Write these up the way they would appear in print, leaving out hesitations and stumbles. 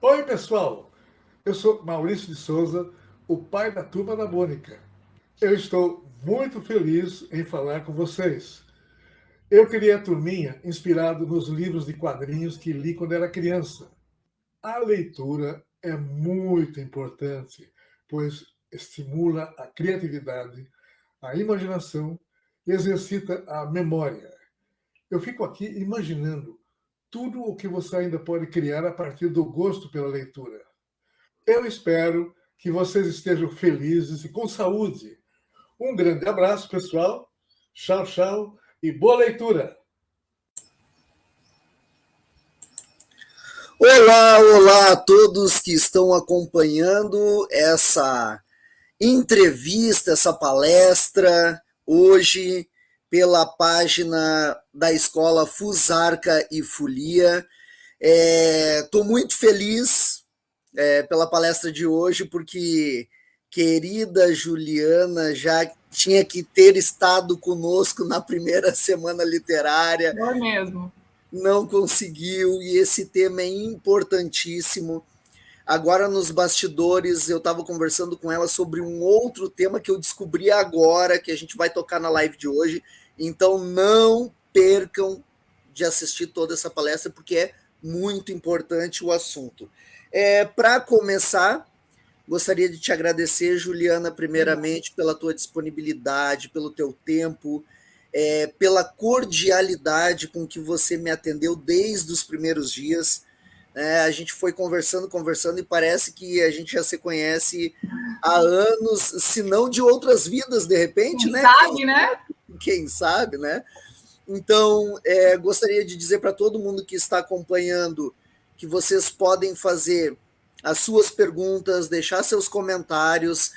Oi, pessoal! Eu sou Maurício de Souza, o pai da Turma da Mônica. Eu estou muito feliz em falar com vocês. Eu criei a turminha inspirado nos livros de quadrinhos que li quando era criança. A leitura é muito importante, pois estimula a criatividade, a imaginação e exercita a memória. Eu fico aqui imaginando tudo o que você ainda pode criar a partir do gosto pela leitura. Eu espero que vocês estejam felizes e com saúde. Um grande abraço, pessoal. Tchau, tchau e boa leitura. Olá, olá a todos que estão acompanhando essa entrevista, essa palestra hoje pela página da Escola Fusarca e Folia. Estou muito feliz pela palestra de hoje, porque querida Juliana já tinha que ter estado conosco na primeira semana literária. É mesmo. Não conseguiu, e esse tema é importantíssimo. Agora, nos bastidores, eu estava conversando com ela sobre um outro tema que eu descobri agora, que a gente vai tocar na live de hoje. Então, não percam de assistir toda essa palestra, porque é muito importante o assunto. Para começar, gostaria de te agradecer, Juliana, primeiramente, pela tua disponibilidade, pelo teu tempo, pela cordialidade com que você me atendeu desde os primeiros dias. A gente foi conversando, e parece que a gente já se conhece há anos, se não de outras vidas, de repente, Quem né? sabe, né? Quem sabe, né? Então, gostaria de dizer para todo mundo que está acompanhando que vocês podem fazer as suas perguntas, deixar seus comentários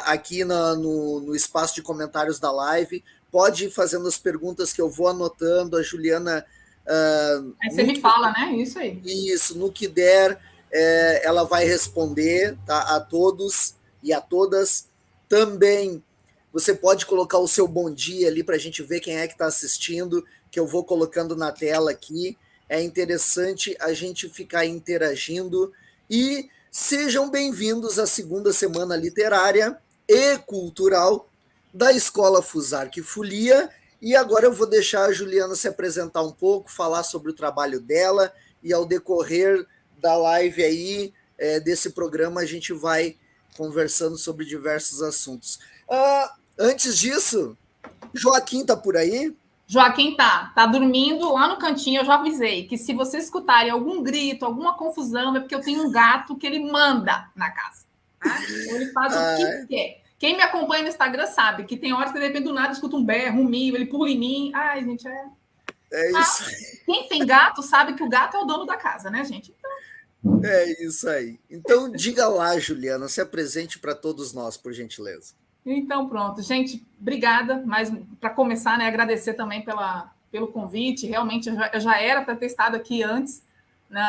aqui no espaço de comentários da live. Pode ir fazendo as perguntas que eu vou anotando, a Juliana... Aí você me fala, né? Isso aí. Isso, no que der, ela vai responder, tá, a todos e a todas. Também você pode colocar o seu bom dia ali para a gente ver quem é que está assistindo, que eu vou colocando na tela aqui. É interessante a gente ficar interagindo. E sejam bem-vindos à segunda semana literária e cultural da Escola Fusarca e Folia. E agora eu vou deixar a Juliana se apresentar um pouco, falar sobre o trabalho dela, e ao decorrer da live aí, desse programa, a gente vai conversando sobre diversos assuntos. Antes disso, Joaquim tá por aí? Joaquim tá dormindo lá no cantinho. Eu já avisei que se vocês escutarem algum grito, alguma confusão, é porque eu tenho um gato que ele manda na casa. Tá? Então ele faz o que quer. Quem me acompanha no Instagram sabe que tem horas que, de repente, do nada, escuta um berro, um mio, ele pula em mim. Ai, gente, É isso. Quem tem gato sabe que o gato é o dono da casa, né, gente? Então... É isso aí. Então, diga lá, Juliana, se apresente para todos nós, por gentileza. Então, pronto. Gente, obrigada. Mas, para começar, né, agradecer também pelo convite. Realmente, eu já era para ter estado aqui antes,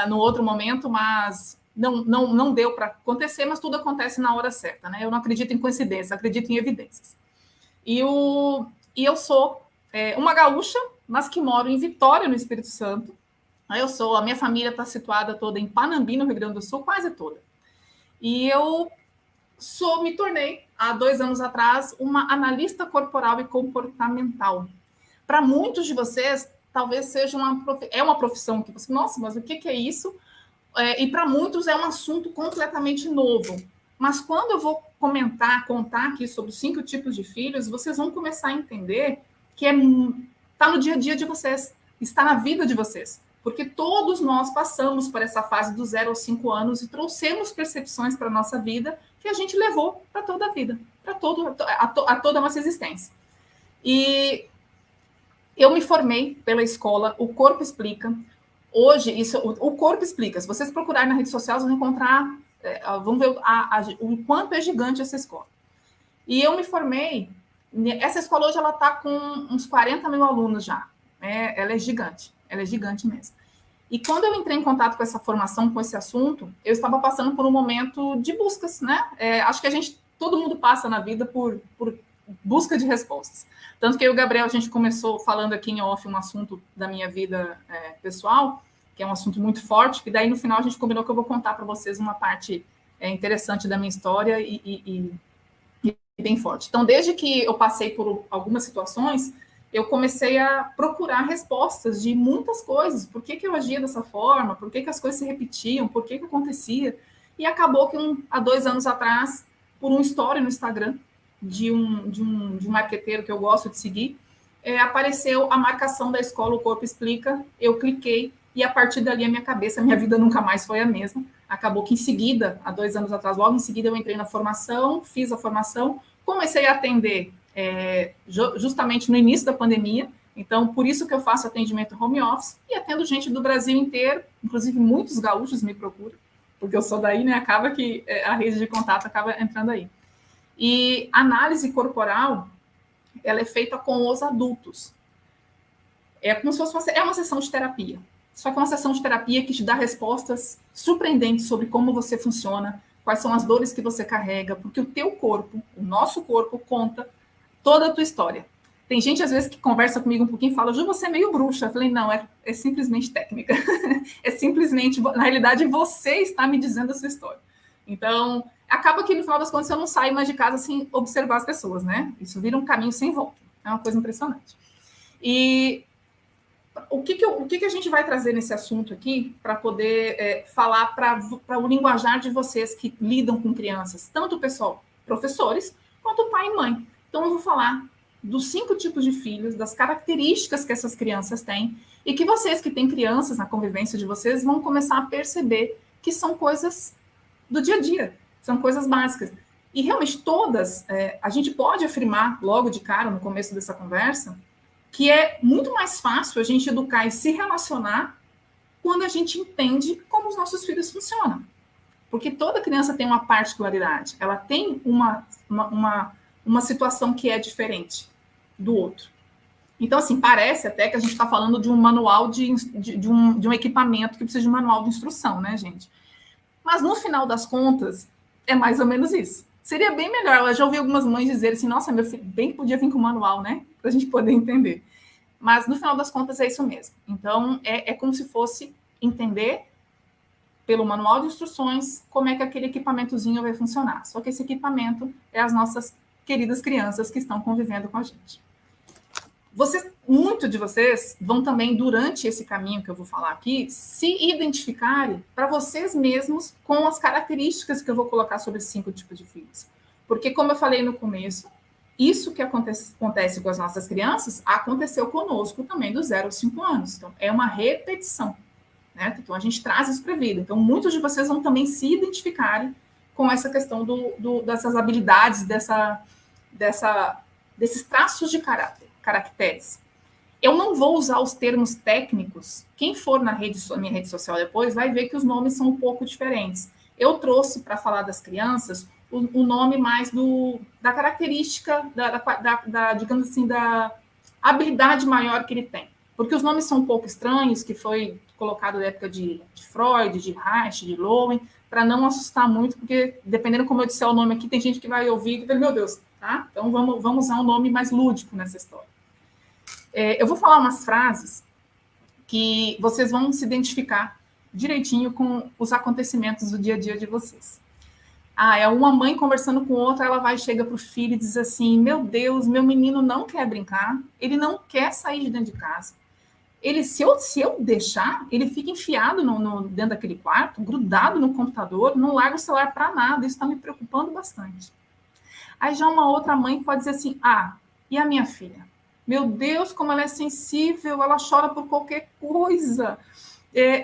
no outro momento, mas não deu para acontecer, mas tudo acontece na hora certa, né? Eu não acredito em coincidência, acredito em evidências. E eu sou uma gaúcha, mas que moro em Vitória, no Espírito Santo. A minha família está situada toda em Panambi, no Rio Grande do Sul, quase toda. E eu me tornei, há 2 anos atrás, uma analista corporal e comportamental. Para muitos de vocês, talvez seja uma profissão que você... Nossa, mas o que é isso? E para muitos é um assunto completamente novo. Mas quando eu vou contar aqui sobre os 5 tipos de filhos, vocês vão começar a entender que está no dia a dia de vocês, está na vida de vocês. Porque todos nós passamos por essa fase dos 0 aos 5 anos e trouxemos percepções para a nossa vida que a gente levou para toda a vida, para toda a nossa existência. E eu me formei pela escola O Corpo Explica. Hoje, o Corpo Explica. Se vocês procurarem na rede social, vão encontrar, vão ver o quanto é gigante essa escola. E eu me formei. Essa escola hoje ela está com uns 40 mil alunos já. Ela é gigante mesmo. E quando eu entrei em contato com essa formação, com esse assunto, eu estava passando por um momento de buscas, né? Acho que todo mundo passa na vida por busca de respostas. Tanto que eu e o Gabriel, a gente começou falando aqui em off um assunto da minha vida pessoal, que é um assunto muito forte, que daí no final a gente combinou que eu vou contar para vocês uma parte interessante da minha história e bem forte. Então, desde que eu passei por algumas situações, eu comecei a procurar respostas de muitas coisas. Por que eu agia dessa forma? Por que as coisas se repetiam? Por que acontecia? E acabou que há 2 anos atrás, por um story no Instagram de um marqueteiro que eu gosto de seguir, apareceu a marcação da escola O Corpo Explica, eu cliquei, e a partir dali a minha vida nunca mais foi a mesma. Acabou que em seguida, há 2 anos atrás, logo em seguida eu entrei na formação, fiz a formação, comecei a atender justamente no início da pandemia, então por isso que eu faço atendimento home office, e atendo gente do Brasil inteiro, inclusive muitos gaúchos me procuram, porque eu sou daí, né? Acaba que a rede de contato acaba entrando aí. E análise corporal, ela é feita com os adultos. É como se fosse uma sessão de terapia. Só que é uma sessão de terapia que te dá respostas surpreendentes sobre como você funciona, quais são as dores que você carrega, porque o teu corpo, o nosso corpo, conta toda a tua história. Tem gente, às vezes, que conversa comigo um pouquinho e fala, Ju, você é meio bruxa. Eu falei, não, é simplesmente técnica. É simplesmente, na realidade, você está me dizendo a sua história. Então, acaba que, no final das contas, eu não saio mais de casa sem observar as pessoas, né? Isso vira um caminho sem volta. É uma coisa impressionante. E o que a gente vai trazer nesse assunto aqui para poder falar para o linguajar de vocês que lidam com crianças, tanto o pessoal, professores, quanto o pai e mãe. Então, eu vou falar dos 5 tipos de filhos, das características que essas crianças têm, e que vocês que têm crianças na convivência de vocês vão começar a perceber que são coisas do dia a dia, são coisas básicas. E realmente todas, a gente pode afirmar logo de cara, no começo dessa conversa, que é muito mais fácil a gente educar e se relacionar quando a gente entende como os nossos filhos funcionam. Porque toda criança tem uma particularidade, ela tem uma situação que é diferente do outro. Então, assim, parece até que a gente está falando de um manual de um equipamento que precisa de um manual de instrução, né, gente? Mas, no final das contas, é mais ou menos isso. Seria bem melhor, eu já ouvi algumas mães dizerem assim, nossa, meu filho, bem que podia vir com manual, né? Para a gente poder entender. Mas, no final das contas, é isso mesmo. Então, é como se fosse entender, pelo manual de instruções, como é que aquele equipamentozinho vai funcionar. Só que esse equipamento é as nossas queridas crianças que estão convivendo com a gente. Muito de vocês vão também, durante esse caminho que eu vou falar aqui, se identificarem para vocês mesmos com as características que eu vou colocar sobre esses 5 tipos de filhos. Porque, como eu falei no começo, isso que acontece com as nossas crianças aconteceu conosco também do 0 aos 5 anos. Então, é uma repetição, né? Então, a gente traz isso para a vida. Então, muitos de vocês vão também se identificarem com essa questão dessas habilidades, desses traços de caracteres. Eu não vou usar os termos técnicos. Quem for na minha rede social depois vai ver que os nomes são um pouco diferentes. Eu trouxe para falar das crianças o nome mais da característica, digamos assim, da habilidade maior que ele tem. Porque os nomes são um pouco estranhos, que foi colocado na época de Freud, de Reich, de Lowen, para não assustar muito, porque dependendo como eu disser o nome aqui, tem gente que vai ouvir e vai, meu Deus, tá? Então vamos usar um nome mais lúdico nessa história. Eu vou falar umas frases que vocês vão se identificar direitinho com os acontecimentos do dia a dia de vocês. É uma mãe conversando com outra, ela chega para o filho e diz assim, meu Deus, meu menino não quer brincar, ele não quer sair de dentro de casa. Se eu deixar, ele fica enfiado dentro daquele quarto, grudado no computador, não larga o celular para nada, isso está me preocupando bastante. Aí já uma outra mãe pode dizer assim, e a minha filha? Meu Deus, como ela é sensível, ela chora por qualquer coisa,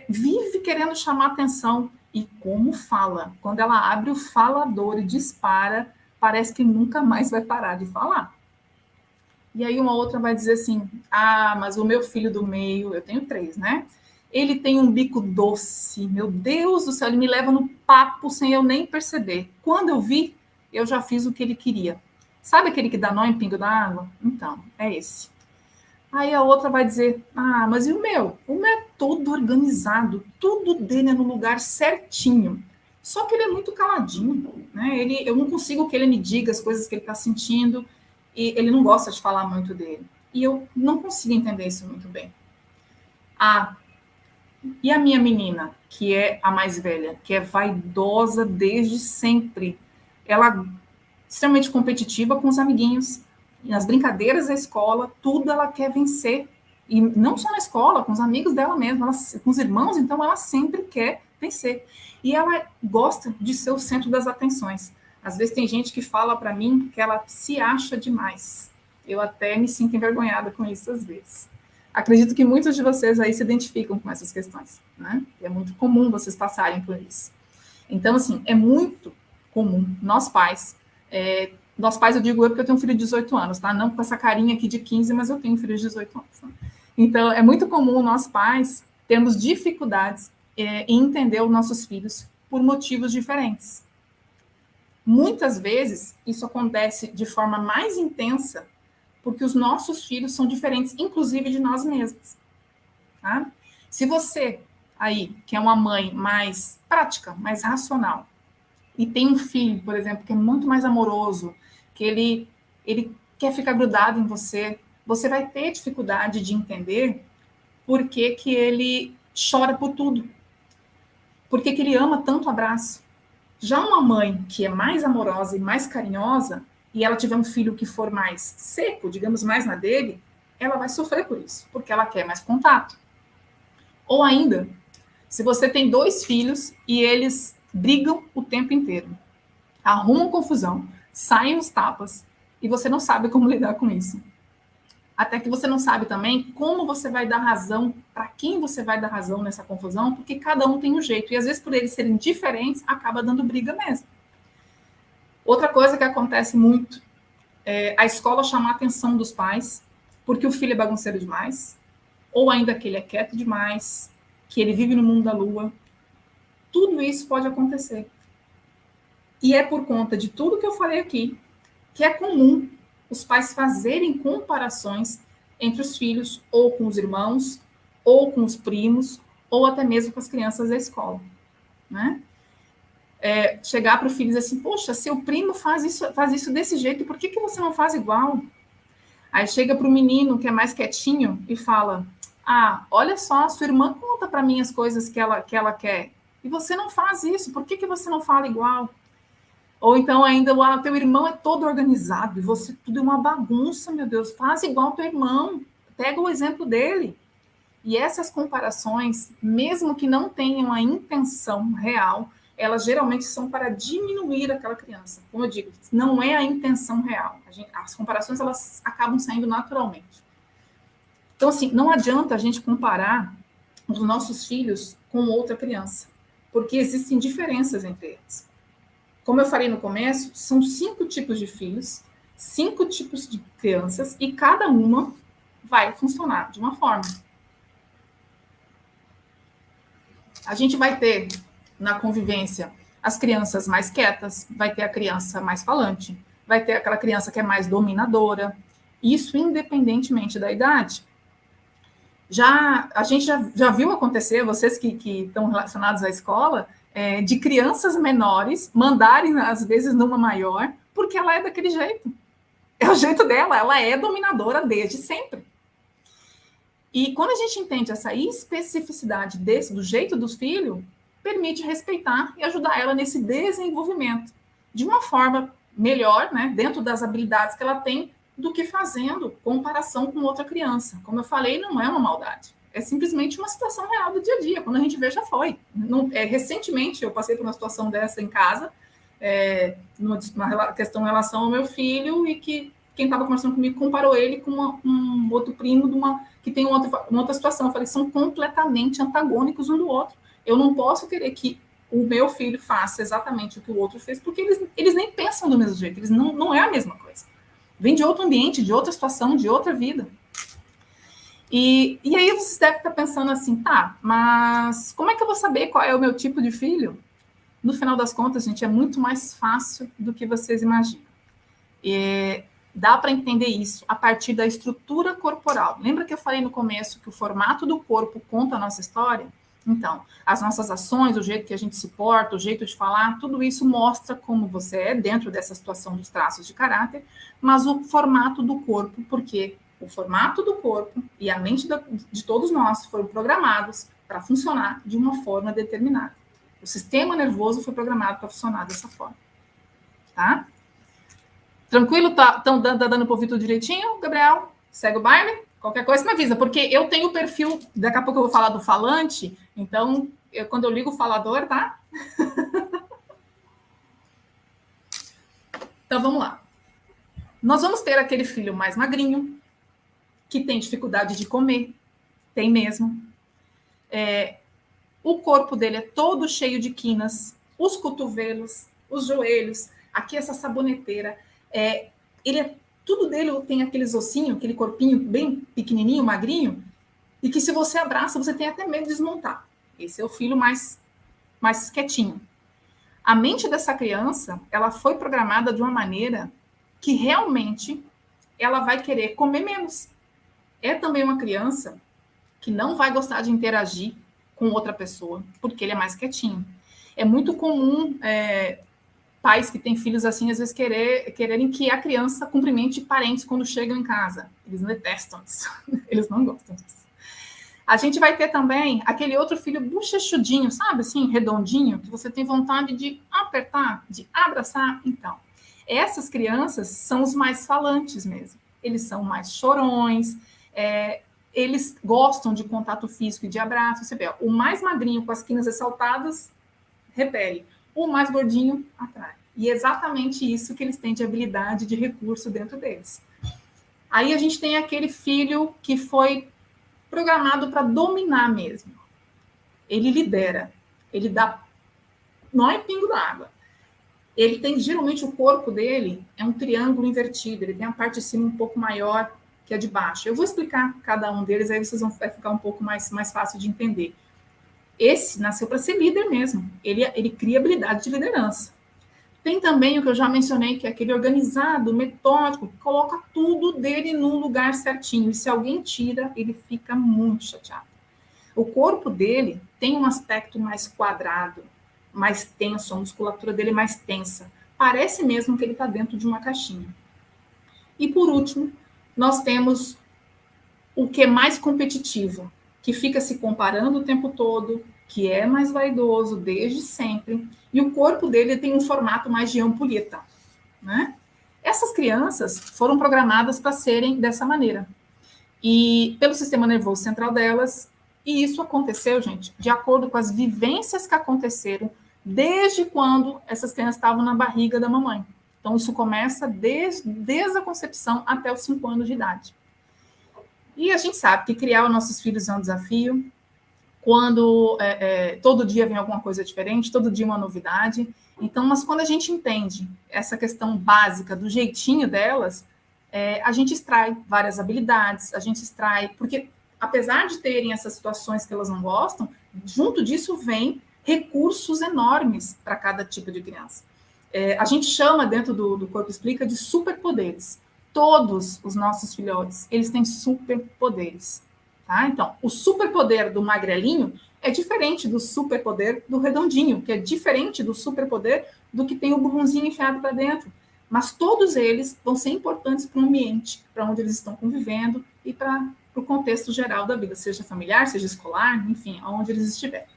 vive querendo chamar atenção. E como fala, quando ela abre o falador e dispara, parece que nunca mais vai parar de falar. E aí uma outra vai dizer assim, mas o meu filho do meio, eu tenho 3, né? Ele tem um bico doce, meu Deus do céu, ele me leva no papo sem eu nem perceber. Quando eu vi, eu já fiz o que ele queria. Sabe aquele que dá nó em pingo d'água? Então, é esse. Aí a outra vai dizer, mas e o meu? O meu é todo organizado, tudo dele é no lugar certinho. Só que ele é muito caladinho, né? Eu não consigo que ele me diga as coisas que ele está sentindo, e ele não gosta de falar muito dele. E eu não consigo entender isso muito bem. E a minha menina, que é a mais velha, que é vaidosa desde sempre, ela é extremamente competitiva com os amiguinhos, nas brincadeiras da escola, tudo ela quer vencer. E não só na escola, com os amigos dela mesma, com os irmãos, então ela sempre quer vencer. E ela gosta de ser o centro das atenções. Às vezes tem gente que fala para mim que ela se acha demais. Eu até me sinto envergonhada com isso às vezes. Acredito que muitos de vocês aí se identificam com essas questões, né? E é muito comum vocês passarem por isso. Então, assim, é muito comum nós pais eu digo porque eu tenho um filho de 18 anos, tá? Não com essa carinha aqui de 15, mas eu tenho um filho de 18 anos. Né? Então, é muito comum nós pais termos dificuldades em entender os nossos filhos por motivos diferentes. Muitas vezes, isso acontece de forma mais intensa porque os nossos filhos são diferentes, inclusive de nós mesmos. Tá? Se você aí, que é uma mãe mais prática, mais racional, e tem um filho, por exemplo, que é muito mais amoroso, que ele quer ficar grudado em você, você vai ter dificuldade de entender por que que ele chora por tudo. Por que que ele ama tanto abraço. Já uma mãe que é mais amorosa e mais carinhosa, e ela tiver um filho que for mais seco, digamos, mais na dele, ela vai sofrer por isso, porque ela quer mais contato. Ou ainda, se você tem 2 filhos e eles brigam o tempo inteiro, arrumam confusão, saem os tapas, e você não sabe como lidar com isso. Até que você não sabe também como você vai dar razão, para quem você vai dar razão nessa confusão, porque cada um tem um jeito. E às vezes, por eles serem diferentes, acaba dando briga mesmo. Outra coisa que acontece muito é a escola chamar a atenção dos pais, porque o filho é bagunceiro demais, ou ainda que ele é quieto demais, que ele vive no mundo da lua. Tudo isso pode acontecer. E é por conta de tudo que eu falei aqui, que é comum os pais fazerem comparações entre os filhos, ou com os irmãos, ou com os primos, ou até mesmo com as crianças da escola. Né? Chegar para o filho e dizer assim, poxa, seu primo faz isso desse jeito, por que você não faz igual? Aí chega para o menino que é mais quietinho e fala, olha só, sua irmã conta para mim as coisas que ela quer, e você não faz isso, por que você não fala igual? Ou então ainda, teu irmão é todo organizado, e você tudo é uma bagunça, meu Deus, faz igual teu irmão, pega o exemplo dele. E essas comparações, mesmo que não tenham a intenção real, elas geralmente são para diminuir aquela criança. Como eu digo, não é a intenção real. As comparações, elas acabam saindo naturalmente. Então, assim, não adianta a gente comparar os nossos filhos com outra criança, porque existem diferenças entre eles. Como eu falei no começo, são 5 tipos de filhos, 5 tipos de crianças, e cada uma vai funcionar de uma forma. A gente vai ter, na convivência, as crianças mais quietas, vai ter a criança mais falante, vai ter aquela criança que é mais dominadora, isso independentemente da idade. A gente já viu acontecer, vocês que estão relacionados à escola, de crianças menores mandarem, às vezes, numa maior, porque ela é daquele jeito. É o jeito dela, ela é dominadora desde sempre. E quando a gente entende essa especificidade do jeito dos filhos, permite respeitar e ajudar ela nesse desenvolvimento de uma forma melhor, né, dentro das habilidades que ela tem, do que fazendo comparação com outra criança. Como eu falei, não é uma maldade. É simplesmente uma situação real do dia a dia. Quando a gente vê, já foi. Recentemente, eu passei por uma situação dessa em casa, uma questão em relação ao meu filho, e que quem estava conversando comigo comparou ele com um outro primo que tem uma outra situação. Eu falei, são completamente antagônicos um do outro. Eu não posso querer que o meu filho faça exatamente o que o outro fez, porque eles nem pensam do mesmo jeito. Eles não é a mesma coisa. Vem de outro ambiente, de outra situação, de outra vida. E aí vocês devem estar pensando assim, mas como é que eu vou saber qual é o meu tipo de filho? No final das contas, gente, é muito mais fácil do que vocês imaginam. Dá para entender isso a partir da estrutura corporal. Lembra que eu falei no começo que o formato do corpo conta a nossa história? Então, as nossas ações, o jeito que a gente se porta, o jeito de falar, tudo isso mostra como você é dentro dessa situação dos traços de caráter, mas o formato do corpo, porque o formato do corpo e a mente de todos nós foram programados para funcionar de uma forma determinada. O sistema nervoso foi programado para funcionar dessa forma. Tá? Tranquilo? Tá dando para ouvir tudo direitinho, Gabriel? Segue o baile? Qualquer coisa me avisa, porque eu tenho o perfil, daqui a pouco eu vou falar do falante, então, quando eu ligo o falador, tá? Então, vamos lá. Nós vamos ter aquele filho mais magrinho, que tem dificuldade de comer, tem mesmo. O corpo dele é todo cheio de quinas, os cotovelos, os joelhos, aqui essa saboneteira. Tudo dele tem aqueles ossinhos, aquele corpinho bem pequenininho, magrinho, e que se você abraça, você tem até medo de desmontar. Esse é o filho mais quietinho. A mente dessa criança, ela foi programada de uma maneira que realmente ela vai querer comer menos. É também uma criança que não vai gostar de interagir com outra pessoa, porque ele é mais quietinho. É muito comum pais que têm filhos assim, às vezes quererem que a criança cumprimente parentes quando chegam em casa. Eles detestam isso. Eles não gostam disso. A gente vai ter também aquele outro filho bochechudinho, sabe, assim, redondinho, que você tem vontade de apertar, de abraçar. Então, essas crianças são os mais falantes mesmo. Eles são mais chorões, eles gostam de contato físico e de abraço. Você vê, o mais magrinho com as quinas ressaltadas repele, o mais gordinho atrai. E é exatamente isso que eles têm de habilidade, de recurso dentro deles. Aí a gente tem aquele filho que foi programado para dominar mesmo. Ele lidera, ele dá nó e pingo d'água. Ele tem, geralmente, o corpo dele é um triângulo invertido, ele tem a parte de cima um pouco maior que a de baixo. Eu vou explicar cada um deles, aí vocês vai ficar um pouco mais fácil de entender. Esse nasceu para ser líder mesmo, ele cria habilidade de liderança. Tem também o que eu já mencionei, que é aquele organizado, metódico, que coloca tudo dele no lugar certinho. E se alguém tira, ele fica muito chateado. O corpo dele tem um aspecto mais quadrado, mais tenso, a musculatura dele é mais tensa. Parece mesmo que ele está dentro de uma caixinha. E por último, nós temos o que é mais competitivo, que fica se comparando o tempo todo, que é mais vaidoso desde sempre, e o corpo dele tem um formato mais de ampulheta, né? Essas crianças foram programadas para serem dessa maneira, e pelo sistema nervoso central delas, e isso aconteceu, gente, de acordo com as vivências que aconteceram desde quando essas crianças estavam na barriga da mamãe. Então, isso começa desde a concepção até os 5 anos de idade. E a gente sabe que criar os nossos filhos é um desafio, quando todo dia vem alguma coisa diferente, todo dia uma novidade. Então, mas quando a gente entende essa questão básica do jeitinho delas, a gente extrai várias habilidades, a gente extrai... Porque, apesar de terem essas situações que elas não gostam, junto disso vem recursos enormes para cada tipo de criança. A gente chama, dentro do Corpo Explica, de superpoderes. Todos os nossos filhotes, eles têm superpoderes. Tá? Então, o superpoder do magrelinho é diferente do superpoder do redondinho, que é diferente do superpoder do que tem o bumbumzinho enfiado para dentro. Mas todos eles vão ser importantes para o ambiente, para onde eles estão convivendo e para o contexto geral da vida, seja familiar, seja escolar, enfim, aonde eles estiverem.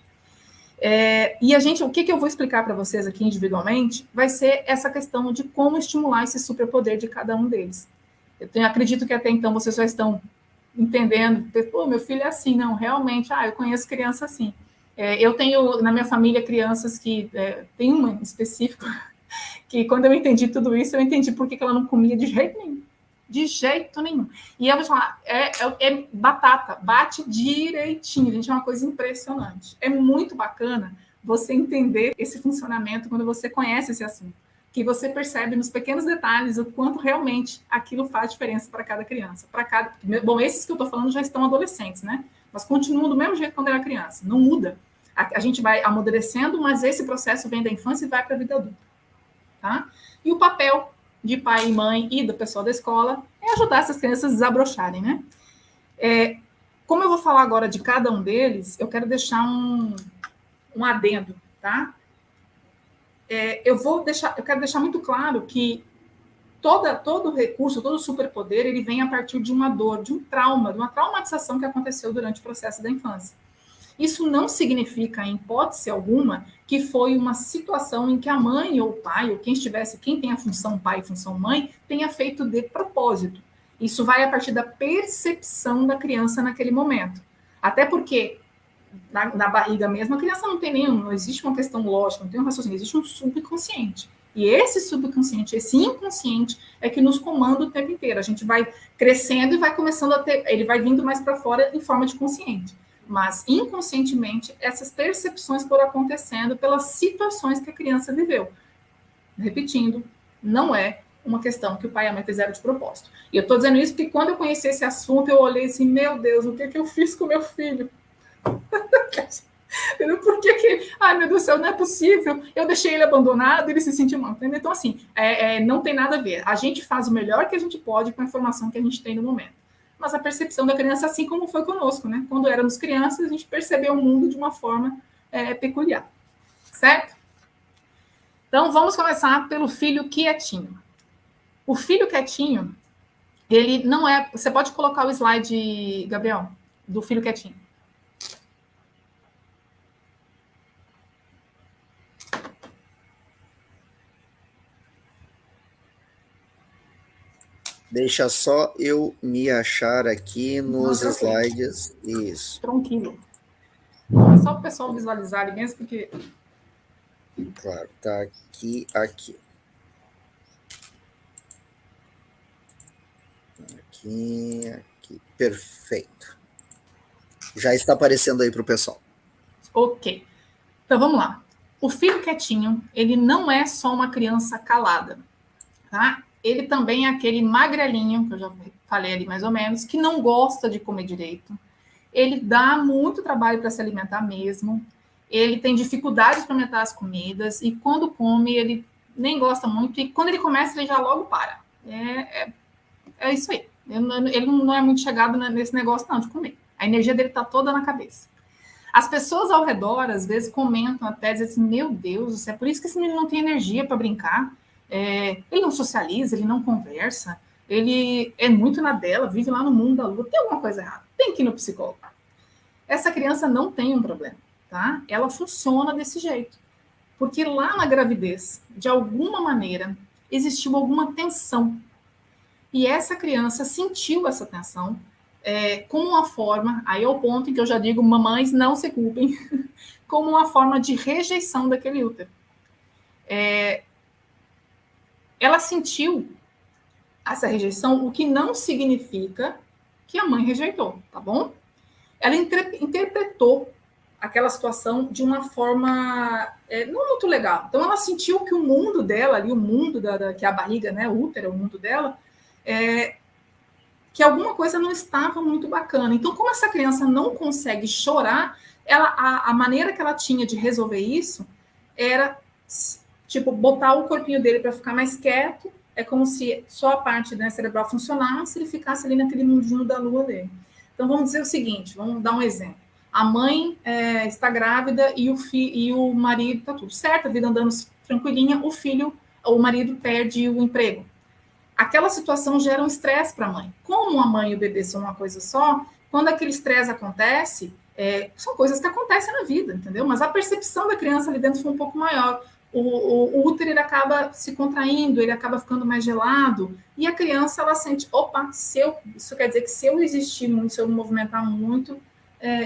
E o que eu vou explicar para vocês aqui individualmente vai ser essa questão de como estimular esse superpoder de cada um deles. Acredito que até então vocês já estão entendendo, pô, meu filho é assim, não, realmente, eu conheço criança assim. Eu tenho na minha família crianças que, tem uma em específico, que quando eu entendi tudo isso, eu entendi por que ela não comia de jeito nenhum. De jeito nenhum. E eu vou falar, é batata, bate direitinho, gente, é uma coisa impressionante. É muito bacana você entender esse funcionamento quando você conhece esse assunto, que você percebe nos pequenos detalhes o quanto realmente aquilo faz diferença para cada criança. Bom, esses que eu estou falando já estão adolescentes, né? Mas continuam do mesmo jeito quando era criança, não muda. A gente vai amadurecendo, mas esse processo vem da infância e vai para a vida adulta. Tá? E o papel de pai e mãe e do pessoal da escola é ajudar essas crianças a desabrocharem, né? Como eu vou falar agora de cada um deles, eu quero deixar um adendo, tá? Eu quero deixar muito claro que todo recurso, todo superpoder, ele vem a partir de uma dor, de um trauma, de uma traumatização que aconteceu durante o processo da infância. Isso não significa, em hipótese alguma, que foi uma situação em que a mãe ou o pai, ou quem tem a função pai e função mãe, tenha feito de propósito. Isso vai a partir da percepção da criança naquele momento. Até porque na barriga mesmo, a criança não existe uma questão lógica, não tem um raciocínio, existe um subconsciente. E esse subconsciente, esse inconsciente, é que nos comanda o tempo inteiro. A gente vai crescendo e vai começando a ter, ele vai vindo mais para fora em forma de consciente. Mas, inconscientemente, essas percepções foram acontecendo pelas situações que a criança viveu. Repetindo, não é uma questão que o pai e a mãe fizeram de propósito. E eu estou dizendo isso porque quando eu conheci esse assunto, eu olhei assim, meu Deus, o que eu fiz com meu filho? Por que, ai meu Deus do céu, não é possível, eu deixei ele abandonado, ele se sentiu mal, entendeu? Então assim, não tem nada a ver, a gente faz o melhor que a gente pode com a informação que a gente tem no momento, mas a percepção da criança, assim como foi conosco, né? Quando éramos crianças, a gente percebeu o mundo de uma forma peculiar, certo? Então vamos começar pelo filho quietinho. O filho quietinho, ele não é, você pode colocar o slide, Gabriel, do filho quietinho. Deixa só eu me achar aqui nos slides. Isso. Tranquilo. Só para o pessoal visualizar ali mesmo, porque... Claro, tá aqui. Aqui. Perfeito. Já está aparecendo aí para o pessoal. Ok. Então, vamos lá. O filho quietinho, ele não é só uma criança calada, tá? Ele também é aquele magrelinho, que eu já falei ali mais ou menos, que não gosta de comer direito. Ele dá muito trabalho para se alimentar mesmo. Ele tem dificuldades para aumentar as comidas. E quando come, ele nem gosta muito. E quando ele começa, ele já logo para. É isso aí. Ele não é muito chegado nesse negócio, não, de comer. A energia dele está toda na cabeça. As pessoas ao redor, às vezes, comentam até, dizem assim, meu Deus, é por isso que esse menino não tem energia para brincar. Ele não socializa, ele não conversa, ele é muito na dela, vive lá no mundo da lua, tem alguma coisa errada, tem que ir no psicólogo. Essa criança não tem um problema, tá? Ela funciona desse jeito, porque lá na gravidez, de alguma maneira, existiu alguma tensão, e essa criança sentiu essa tensão como uma forma, aí é o ponto em que eu já digo, mamães não se culpem, como uma forma de rejeição daquele útero. Ela sentiu essa rejeição, o que não significa que a mãe rejeitou, tá bom? Ela interpretou aquela situação de uma forma não muito legal. Então, ela sentiu que o mundo dela, ali, o mundo que é a barriga, né, o útero, o mundo dela, que alguma coisa não estava muito bacana. Então, como essa criança não consegue chorar, a maneira que ela tinha de resolver isso era tipo, botar o corpinho dele para ficar mais quieto, é como se só a parte cerebral funcionasse, ele ficasse ali naquele mundinho da lua dele. Então, vamos dizer o seguinte, vamos dar um exemplo. A mãe está grávida e o marido está tudo certo, a vida andando tranquilinha, o marido perde o emprego. Aquela situação gera um estresse para a mãe. Como a mãe e o bebê são uma coisa só, quando aquele estresse acontece, são coisas que acontecem na vida, entendeu? Mas a percepção da criança ali dentro foi um pouco maior. O útero ele acaba se contraindo, ele acaba ficando mais gelado, e a criança ela sente, opa, isso quer dizer que se eu existir muito, se eu me movimentar muito,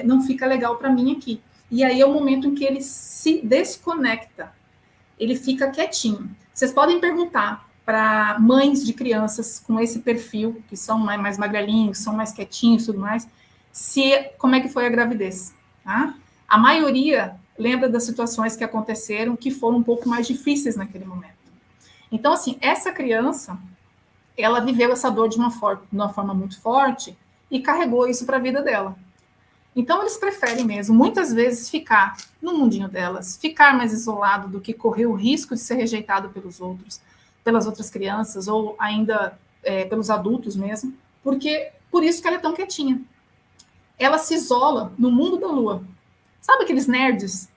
não fica legal para mim aqui. E aí é o momento em que ele se desconecta, ele fica quietinho. Vocês podem perguntar para mães de crianças com esse perfil, que são mais magrelinhos, são mais quietinhos e tudo mais, como é que foi a gravidez, tá? A maioria lembra das situações que aconteceram que foram um pouco mais difíceis naquele momento. Então, assim, essa criança, ela viveu essa dor de uma forma muito forte e carregou isso para a vida dela. Então, eles preferem mesmo, muitas vezes, ficar no mundinho delas, ficar mais isolado do que correr o risco de ser rejeitado pelos outros, pelas outras crianças, ou ainda pelos adultos mesmo, porque por isso que ela é tão quietinha. Ela se isola no mundo da lua. Sabe aqueles nerds?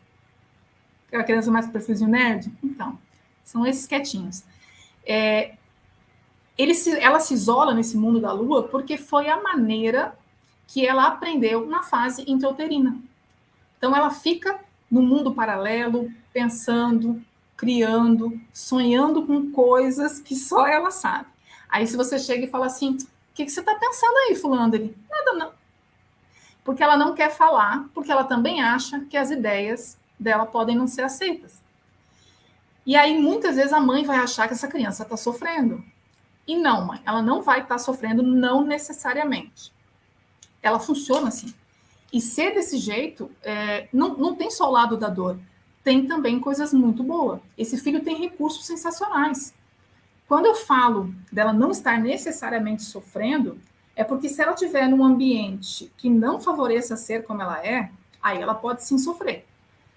Aquela criança mais com perfilzinho nerd? Então, são esses quietinhos. Ela se isola nesse mundo da lua porque foi a maneira que ela aprendeu na fase intrauterina. Então, ela fica no mundo paralelo, pensando, criando, sonhando com coisas que só ela sabe. Aí, se você chega e fala assim, o que você está pensando aí, fulano? Ele, nada não. Porque ela não quer falar, porque ela também acha que as ideias dela podem não ser aceitas. E aí, muitas vezes, a mãe vai achar que essa criança está sofrendo. E não, mãe, ela não vai estar sofrendo, não necessariamente. Ela funciona assim. E ser desse jeito, não tem só o lado da dor, tem também coisas muito boas. Esse filho tem recursos sensacionais. Quando eu falo dela não estar necessariamente sofrendo, é porque se ela estiver num ambiente que não favoreça ser como ela é, aí ela pode sim sofrer.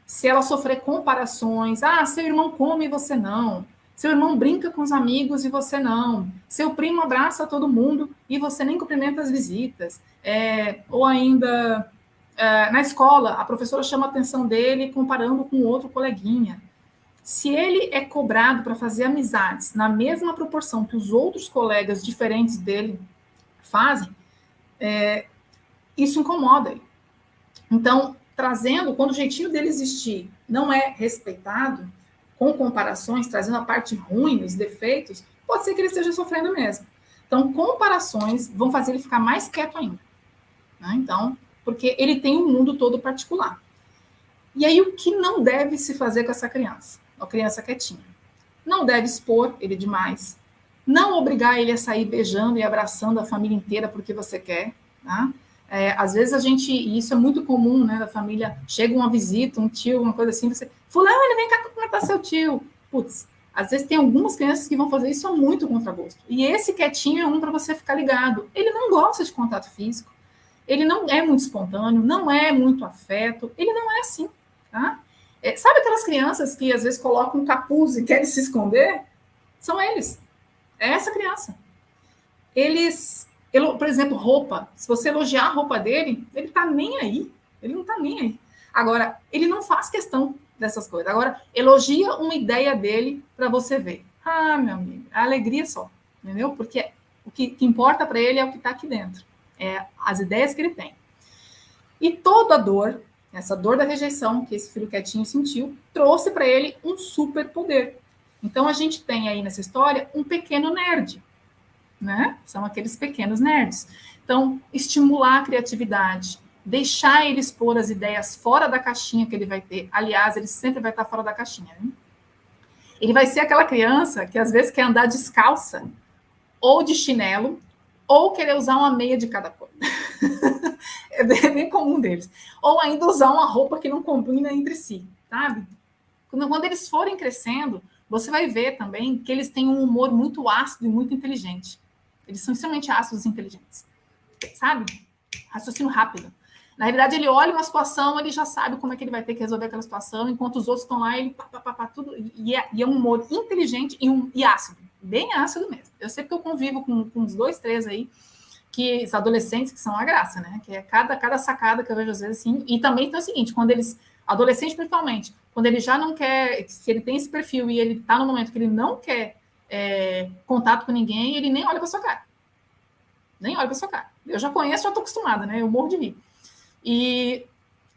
Se ela sofrer comparações, seu irmão come e você não, seu irmão brinca com os amigos e você não, seu primo abraça todo mundo e você nem cumprimenta as visitas, ou ainda na escola, a professora chama a atenção dele comparando com outro coleguinha. Se ele é cobrado para fazer amizades na mesma proporção que os outros colegas diferentes dele fazem, isso incomoda ele. Então, trazendo, quando o jeitinho dele existir não é respeitado, com comparações, trazendo a parte ruim, os defeitos, pode ser que ele esteja sofrendo mesmo. Então, comparações vão fazer ele ficar mais quieto ainda. Né? Então, porque ele tem um mundo todo particular. E aí, o que não deve se fazer com essa criança? Uma criança quietinha. Não deve expor ele demais. Não obrigar ele a sair beijando e abraçando a família inteira porque você quer. Tá? Às vezes e isso é muito comum, né, da família, chega uma visita, um tio, uma coisa assim, você, fulano, ele vem cá cumprimentar seu tio. Putz, às vezes tem algumas crianças que vão fazer isso a muito contragosto. E esse quietinho é um para você ficar ligado. Ele não gosta de contato físico, ele não é muito espontâneo, não é muito afeto, ele não é assim, tá? Sabe aquelas crianças que às vezes colocam um capuz e querem se esconder? São eles. É essa criança. Por exemplo, roupa. Se você elogiar a roupa dele, ele tá nem aí. Ele não tá nem aí. Agora, ele não faz questão dessas coisas. Agora, elogia uma ideia dele para você ver. Meu amigo, a alegria só. Entendeu? Porque o que importa para ele é o que está aqui dentro. As ideias que ele tem. E toda dor, essa dor da rejeição que esse filho quietinho sentiu, trouxe para ele um superpoder. Então, a gente tem aí nessa história um pequeno nerd. Né? São aqueles pequenos nerds. Então, estimular a criatividade, deixar ele expor as ideias fora da caixinha que ele vai ter. Aliás, ele sempre vai estar fora da caixinha. Né? Ele vai ser aquela criança que às vezes quer andar descalça, ou de chinelo, ou querer usar uma meia de cada cor. É bem comum deles. Ou ainda usar uma roupa que não combina entre si, sabe? Quando eles forem crescendo, você vai ver também que eles têm um humor muito ácido e muito inteligente. Eles são extremamente ácidos e inteligentes. Sabe? Raciocínio rápido. Na realidade, ele olha uma situação, ele já sabe como é que ele vai ter que resolver aquela situação, enquanto os outros estão lá, ele tudo. E é um humor inteligente e ácido. Bem ácido mesmo. Eu sei que eu convivo com uns 2, 3 aí, que os adolescentes que são a graça, né? Que é cada sacada que eu vejo às vezes assim. E também tem o seguinte, quando eles, adolescente principalmente, quando ele já não quer, se ele tem esse perfil e ele está no momento que ele não quer contato com ninguém, ele nem olha para sua cara. Nem olha para sua cara. Eu já conheço, já estou acostumada, né? Eu morro de rir. E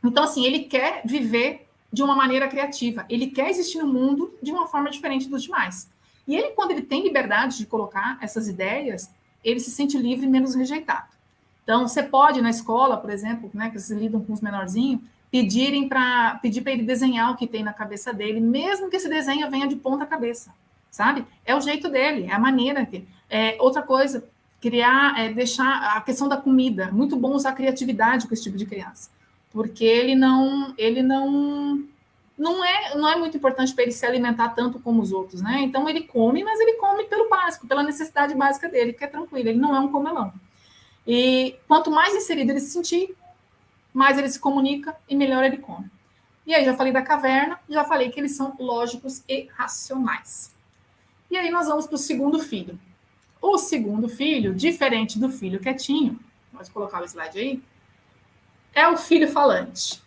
então, assim, ele quer viver de uma maneira criativa. Ele quer existir no mundo de uma forma diferente dos demais. E ele, quando ele tem liberdade de colocar essas ideias, ele se sente livre e menos rejeitado. Então, você pode, na escola, por exemplo, né, que vocês lidam com os menorzinhos, pedir para ele desenhar o que tem na cabeça dele, mesmo que esse desenho venha de ponta cabeça, sabe? É o jeito dele, é a maneira dele. Outra coisa, deixar a questão da comida. Muito bom usar criatividade com esse tipo de criança, porque ele não é muito importante para ele se alimentar tanto como os outros, né? Então ele come, mas ele come pelo básico, pela necessidade básica dele, que é tranquilo, ele não é um comelão. E quanto mais inserido ele se sentir, mais ele se comunica e melhor ele come. E aí já falei da caverna, já falei que eles são lógicos e racionais. E aí nós vamos para o segundo filho. O segundo filho, diferente do filho quietinho, pode colocar o slide aí, é o filho falante.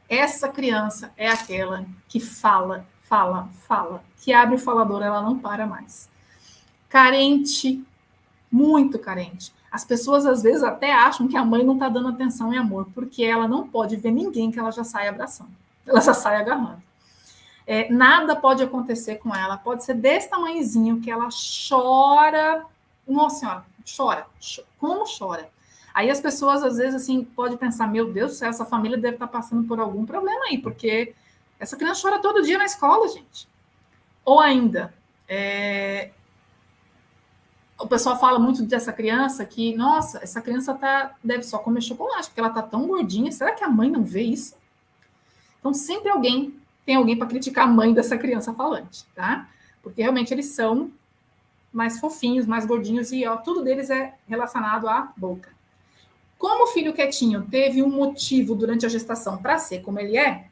Essa criança é aquela que fala, que abre o falador, ela não para mais. Carente, muito carente. As pessoas, às vezes, até acham que a mãe não está dando atenção e amor, porque ela não pode ver ninguém que ela já sai abraçando, ela já sai agarrando. Nada pode acontecer com ela, pode ser desse tamanhozinho que ela chora, nossa senhora, chora, como chora. Aí as pessoas, às vezes, assim, podem pensar, meu Deus do céu, essa família deve estar passando por algum problema aí, porque essa criança chora todo dia na escola, gente. Ou ainda, o pessoal fala muito dessa criança que, nossa, essa criança deve só comer chocolate, porque ela está tão gordinha, será que a mãe não vê isso? Então, sempre tem alguém para criticar a mãe dessa criança falante, tá? Porque realmente eles são mais fofinhos, mais gordinhos, e tudo deles é relacionado à boca. Como o filho quietinho teve um motivo durante a gestação para ser como ele é,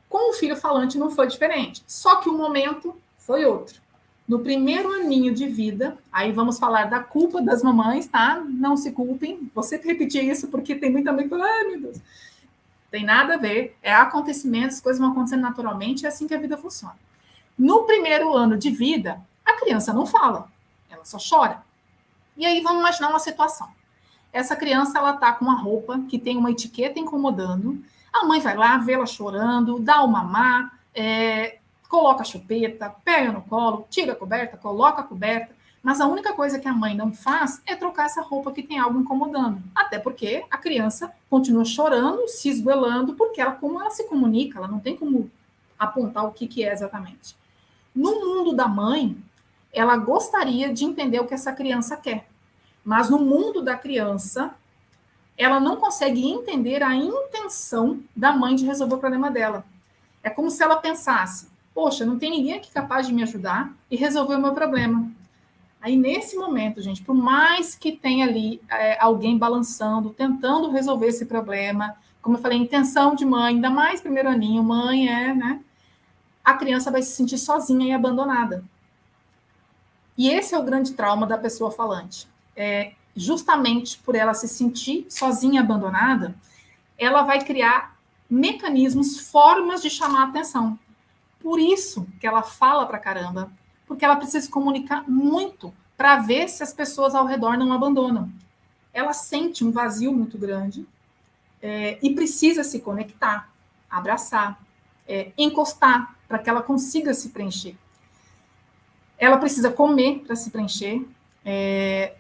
com o filho falante não foi diferente. Só que o momento foi outro. No primeiro aninho de vida, aí vamos falar da culpa das mamães, tá? Não se culpem. Vou sempre repetir isso, porque tem muita mãe que fala, ai, meu Deus. Tem nada a ver. É acontecimentos, as coisas vão acontecendo naturalmente, é assim que a vida funciona. No primeiro ano de vida, a criança não fala. Ela só chora. E aí vamos imaginar uma situação. Essa criança, ela tá com uma roupa que tem uma etiqueta incomodando. A mãe vai lá, vê ela chorando, dá o mamar, coloca a chupeta, pega no colo, tira a coberta, coloca a coberta, mas a única coisa que a mãe não faz é trocar essa roupa que tem algo incomodando. Até porque a criança continua chorando, se esgoelando, porque como ela se comunica, ela não tem como apontar o que é exatamente. No mundo da mãe, ela gostaria de entender o que essa criança quer, mas no mundo da criança, ela não consegue entender a intenção da mãe de resolver o problema dela. É como se ela pensasse, poxa, não tem ninguém aqui capaz de me ajudar e resolver o meu problema. Aí, nesse momento, gente, por mais que tenha ali alguém balançando, tentando resolver esse problema, como eu falei, intenção de mãe, ainda mais primeiro aninho, mãe né? A criança vai se sentir sozinha e abandonada. E esse é o grande trauma da pessoa falante. Justamente por ela se sentir sozinha e abandonada, ela vai criar mecanismos, formas de chamar a atenção. Por isso que ela fala pra caramba, porque ela precisa se comunicar muito para ver se as pessoas ao redor não abandonam. Ela sente um vazio muito grande e precisa se conectar, abraçar, encostar, para que ela consiga se preencher. Ela precisa comer para se preencher,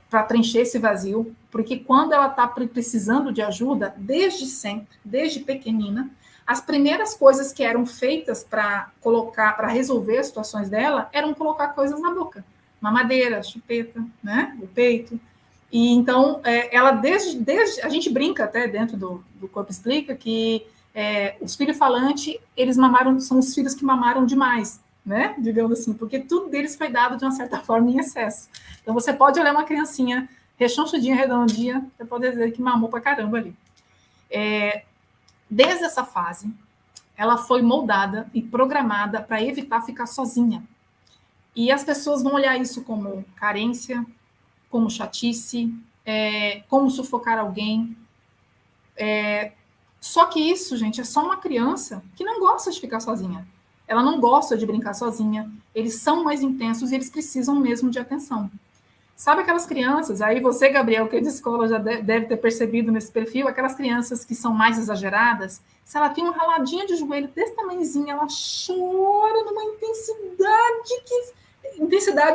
para preencher esse vazio, porque quando ela está precisando de ajuda, desde sempre, desde pequenina, as primeiras coisas que eram feitas para resolver as situações dela, eram colocar coisas na boca. Mamadeira, chupeta, né? O peito. E então, ela desde a gente brinca até dentro do Corpo Explica que os filhos falantes, eles são os filhos que mamaram demais, né? Digamos assim, porque tudo deles foi dado de uma certa forma em excesso. Então, você pode olhar uma criancinha rechonchudinha, redondinha, você pode dizer que mamou pra caramba ali. Desde essa fase, ela foi moldada e programada para evitar ficar sozinha. E as pessoas vão olhar isso como carência, como chatice, como sufocar alguém. Só que isso, gente, é só uma criança que não gosta de ficar sozinha. Ela não gosta de brincar sozinha. Eles são mais intensos e eles precisam mesmo de atenção. Sabe aquelas crianças, aí você, Gabriel, que é de escola, já deve ter percebido nesse perfil, aquelas crianças que são mais exageradas, se ela tem um raladinho de joelho desse tamanhozinho, ela chora numa intensidade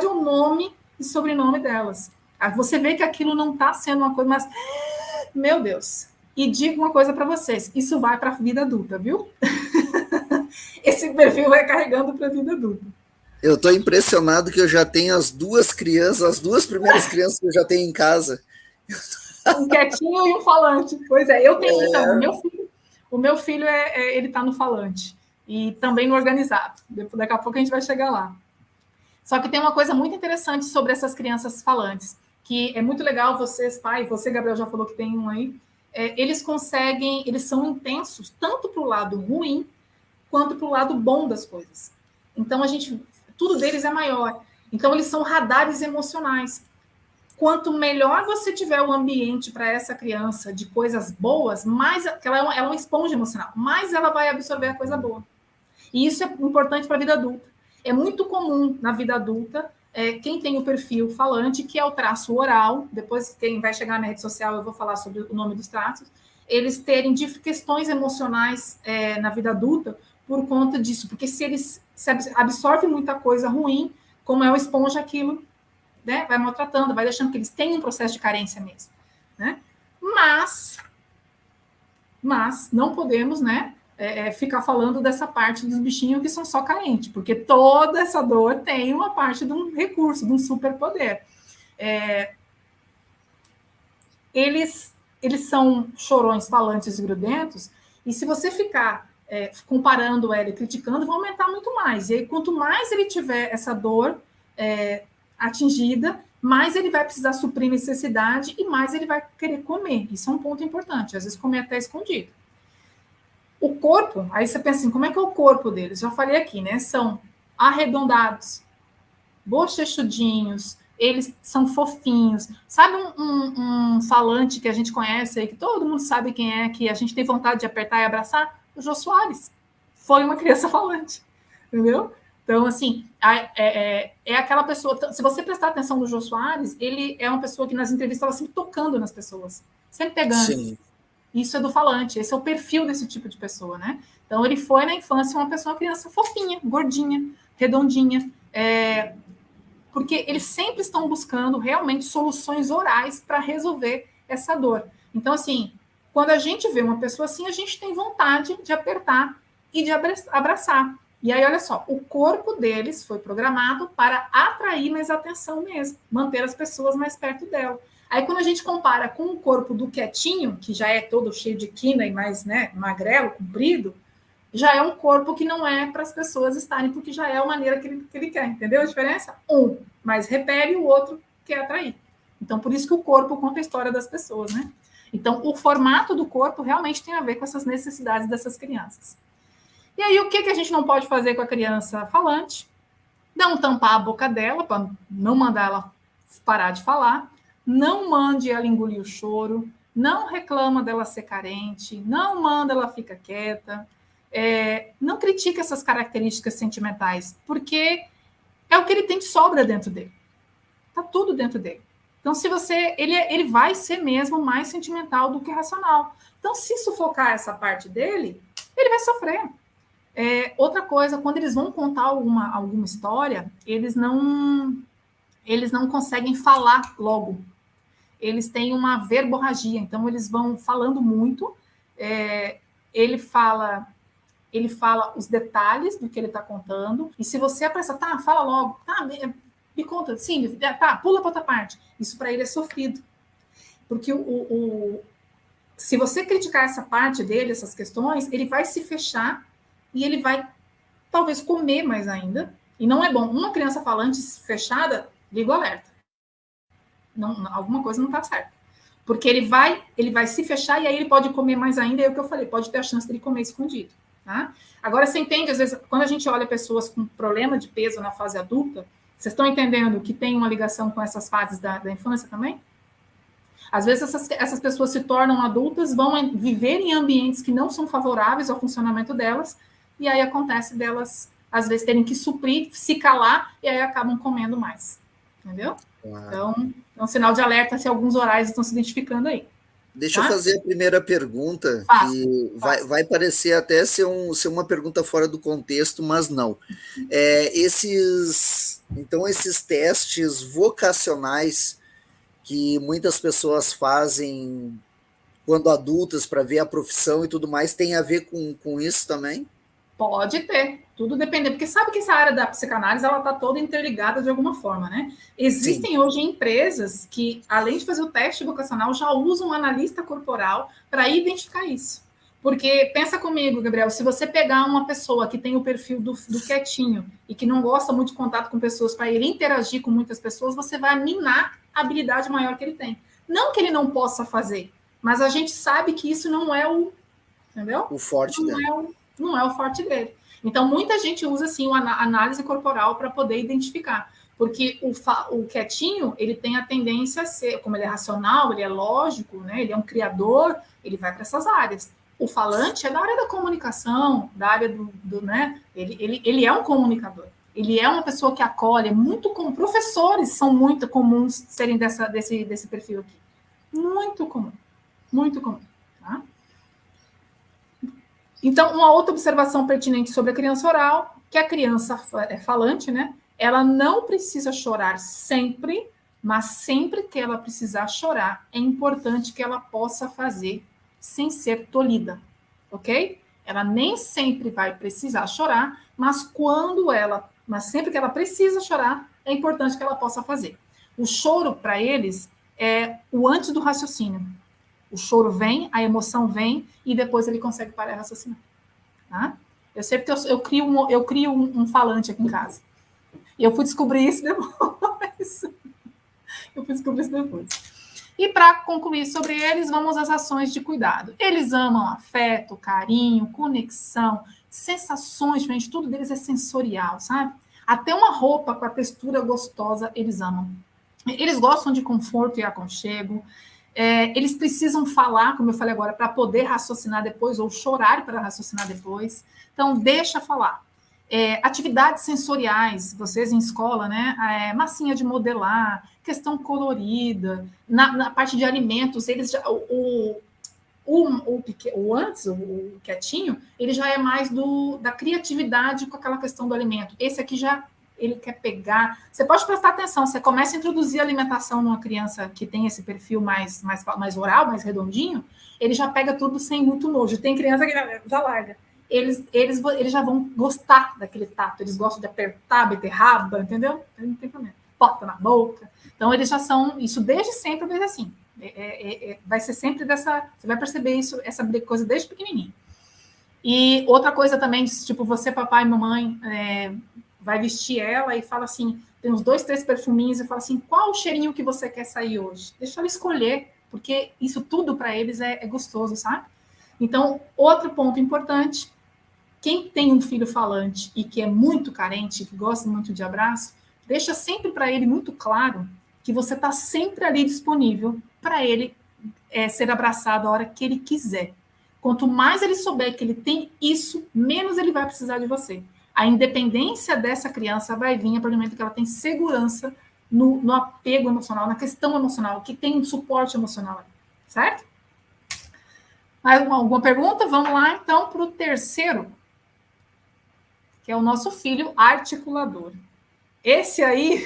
é o nome e sobrenome delas. Aí você vê que aquilo não está sendo uma coisa, mas, meu Deus. E digo uma coisa para vocês, isso vai para a vida adulta, viu? Esse perfil vai carregando para a vida adulta. Eu estou impressionado que eu já tenho as duas primeiras crianças que eu já tenho em casa. Um quietinho e um falante. Pois é, eu tenho então, o meu filho ele está no falante e também no organizado. Daqui a pouco a gente vai chegar lá. Só que tem uma coisa muito interessante sobre essas crianças falantes, que é muito legal, vocês, pai, você, Gabriel, já falou que tem um aí, eles são intensos, tanto para o lado ruim, quanto para o lado bom das coisas. Então, tudo deles é maior. Então, eles são radares emocionais. Quanto melhor você tiver o ambiente para essa criança de coisas boas, mais ela é uma esponja emocional, mais ela vai absorver a coisa boa. E isso é importante para a vida adulta. É muito comum na vida adulta quem tem o perfil falante, que é o traço oral, depois quem vai chegar na rede social eu vou falar sobre o nome dos traços, eles terem questões emocionais na vida adulta por conta disso, porque se eles absorvem muita coisa ruim, como é o esponja, aquilo, né, vai maltratando, vai deixando que eles tenham um processo de carência mesmo, né? Mas não podemos, né, ficar falando dessa parte dos bichinhos que são só carentes, porque toda essa dor tem uma parte de um recurso, de um superpoder. Eles são chorões, falantes e grudentos, e se você ficar comparando ele, criticando, vai aumentar muito mais. E aí, quanto mais ele tiver essa dor atingida, mais ele vai precisar suprir necessidade e mais ele vai querer comer. Isso é um ponto importante, às vezes comer até escondido. O corpo, aí você pensa assim, como é que é o corpo deles? Já falei aqui, né? São arredondados, bochechudinhos, eles são fofinhos. Sabe um falante que a gente conhece aí, que todo mundo sabe quem é, que a gente tem vontade de apertar e abraçar? O Jô Soares. Foi uma criança falante, entendeu? Então, assim, é aquela pessoa... Se você prestar atenção no Jô Soares, ele é uma pessoa que nas entrevistas estava sempre tocando nas pessoas, sempre pegando. Sim. Isso é do falante, esse é o perfil desse tipo de pessoa, né? Então, ele foi na infância uma criança fofinha, gordinha, redondinha, porque eles sempre estão buscando realmente soluções orais para resolver essa dor. Então, assim, quando a gente vê uma pessoa assim, a gente tem vontade de apertar e de abraçar. E aí, olha só, o corpo deles foi programado para atrair mais atenção mesmo, manter as pessoas mais perto dela. Aí, quando a gente compara com o corpo do quietinho, que já é todo cheio de quina e mais, né, magrelo, comprido, já é um corpo que não é para as pessoas estarem, porque já é a maneira que ele quer, entendeu a diferença? Um mais repele e o outro quer atrair. Então, por isso que o corpo conta a história das pessoas, né? Então, o formato do corpo realmente tem a ver com essas necessidades dessas crianças. E aí, o que a gente não pode fazer com a criança falante? Não tampar a boca dela, para não mandar ela parar de falar, não mande ela engolir o choro, não reclama dela ser carente, não manda ela ficar quieta, não critique essas características sentimentais, porque é o que ele tem de sobra dentro dele. Está tudo dentro dele. Então, se você... Ele vai ser mesmo mais sentimental do que racional. Então, se sufocar essa parte dele, ele vai sofrer. Outra coisa, quando eles vão contar alguma história, eles não conseguem falar logo. Eles têm uma verborragia, então eles vão falando muito. Ele fala os detalhes do que ele está contando, e se você apressa, fala logo, me conta, sim, pula para outra parte. Isso para ele é sofrido. Porque se você criticar essa parte dele, essas questões, ele vai se fechar e ele vai, talvez, comer mais ainda. E não é bom. Uma criança falante fechada, liga o alerta. Não, alguma coisa não está certa. Porque ele vai se fechar e aí ele pode comer mais ainda, é o que eu falei, pode ter a chance dele comer escondido. Tá? Agora, você entende, às vezes, quando a gente olha pessoas com problema de peso na fase adulta, vocês estão entendendo que tem uma ligação com essas fases da infância também? Às vezes, essas pessoas se tornam adultas, vão viver em ambientes que não são favoráveis ao funcionamento delas, e aí acontece delas, às vezes, terem que suprir, se calar, e aí acabam comendo mais. Entendeu? Uau. Então, é um sinal de alerta se alguns orais estão se identificando aí. Deixa eu fazer a primeira pergunta, que vai parecer até ser uma pergunta fora do contexto, mas não. Esses testes vocacionais que muitas pessoas fazem quando adultas para ver a profissão e tudo mais, tem a ver com isso também? Pode ter, tudo depende, porque sabe que essa área da psicanálise ela está toda interligada de alguma forma, né? Existem Sim. hoje empresas que, além de fazer o teste vocacional, já usam um analista corporal para identificar isso. Porque, pensa comigo, Gabriel, se você pegar uma pessoa que tem o perfil do quietinho e que não gosta muito de contato com pessoas para ele interagir com muitas pessoas, você vai minar a habilidade maior que ele tem. Não que ele não possa fazer, mas a gente sabe que isso não é entendeu? O forte dele. Não é o forte dele. Então, muita gente usa, assim, a análise corporal para poder identificar. Porque o quietinho, ele tem a tendência a ser, como ele é racional, ele é lógico, né? Ele é um criador, ele vai para essas áreas. O falante é da área da comunicação, da área né? Ele é um comunicador. Ele é uma pessoa que acolhe, é muito comum. Professores são muito comuns serem desse perfil aqui. Muito comum. Muito comum. Tá? Então, uma outra observação pertinente sobre a criança oral, que a criança falante, né? Ela não precisa chorar sempre, mas sempre que ela precisar chorar, é importante que ela possa fazer sem ser tolhida, ok? Ela nem sempre vai precisar chorar, mas sempre que ela precisa chorar, é importante que ela possa fazer. O choro, para eles, é o antes do raciocínio. O choro vem, a emoção vem, e depois ele consegue parar de raciocinar. Tá? Eu sei porque eu crio um falante aqui em casa. E eu fui descobrir isso depois. E para concluir sobre eles, vamos às ações de cuidado. Eles amam afeto, carinho, conexão, sensações, gente, tudo deles é sensorial, sabe? Até uma roupa com a textura gostosa, eles amam. Eles gostam de conforto e aconchego. Eles precisam falar, como eu falei agora, para poder raciocinar depois, ou chorar para raciocinar depois. Então, deixa falar. Atividades sensoriais, vocês em escola, né? Massinha de modelar, questão colorida, na parte de alimentos, eles já, o quietinho, ele já é mais da criatividade com aquela questão do alimento. Esse aqui já ele quer pegar. Você pode prestar atenção, você começa a introduzir alimentação numa criança que tem esse perfil mais oral, mais redondinho, ele já pega tudo sem muito nojo. Tem criança que já larga. Eles já vão gostar daquele tato, eles gostam de apertar, beterraba, entendeu? Não tem problema. Bota na boca. Então, eles já são, isso desde sempre, vai ser assim. Vai ser sempre dessa, você vai perceber isso, essa coisa desde pequenininho. E outra coisa também, tipo, você, papai e mamãe, vai vestir ela e fala assim, tem uns 2, 3 perfuminhos e fala assim, qual o cheirinho que você quer sair hoje? Deixa ela escolher, porque isso tudo para eles é gostoso, sabe? Então, outro ponto importante, quem tem um filho falante e que é muito carente, que gosta muito de abraço, deixa sempre para ele muito claro que você está sempre ali disponível para ele ser abraçado a hora que ele quiser. Quanto mais ele souber que ele tem isso, menos ele vai precisar de você. A independência dessa criança vai vir a partir do momento que ela tem segurança no apego emocional, na questão emocional, que tem um suporte emocional, certo? Mais alguma pergunta? Vamos lá, então, para o terceiro, que é o nosso filho articulador. Esse aí,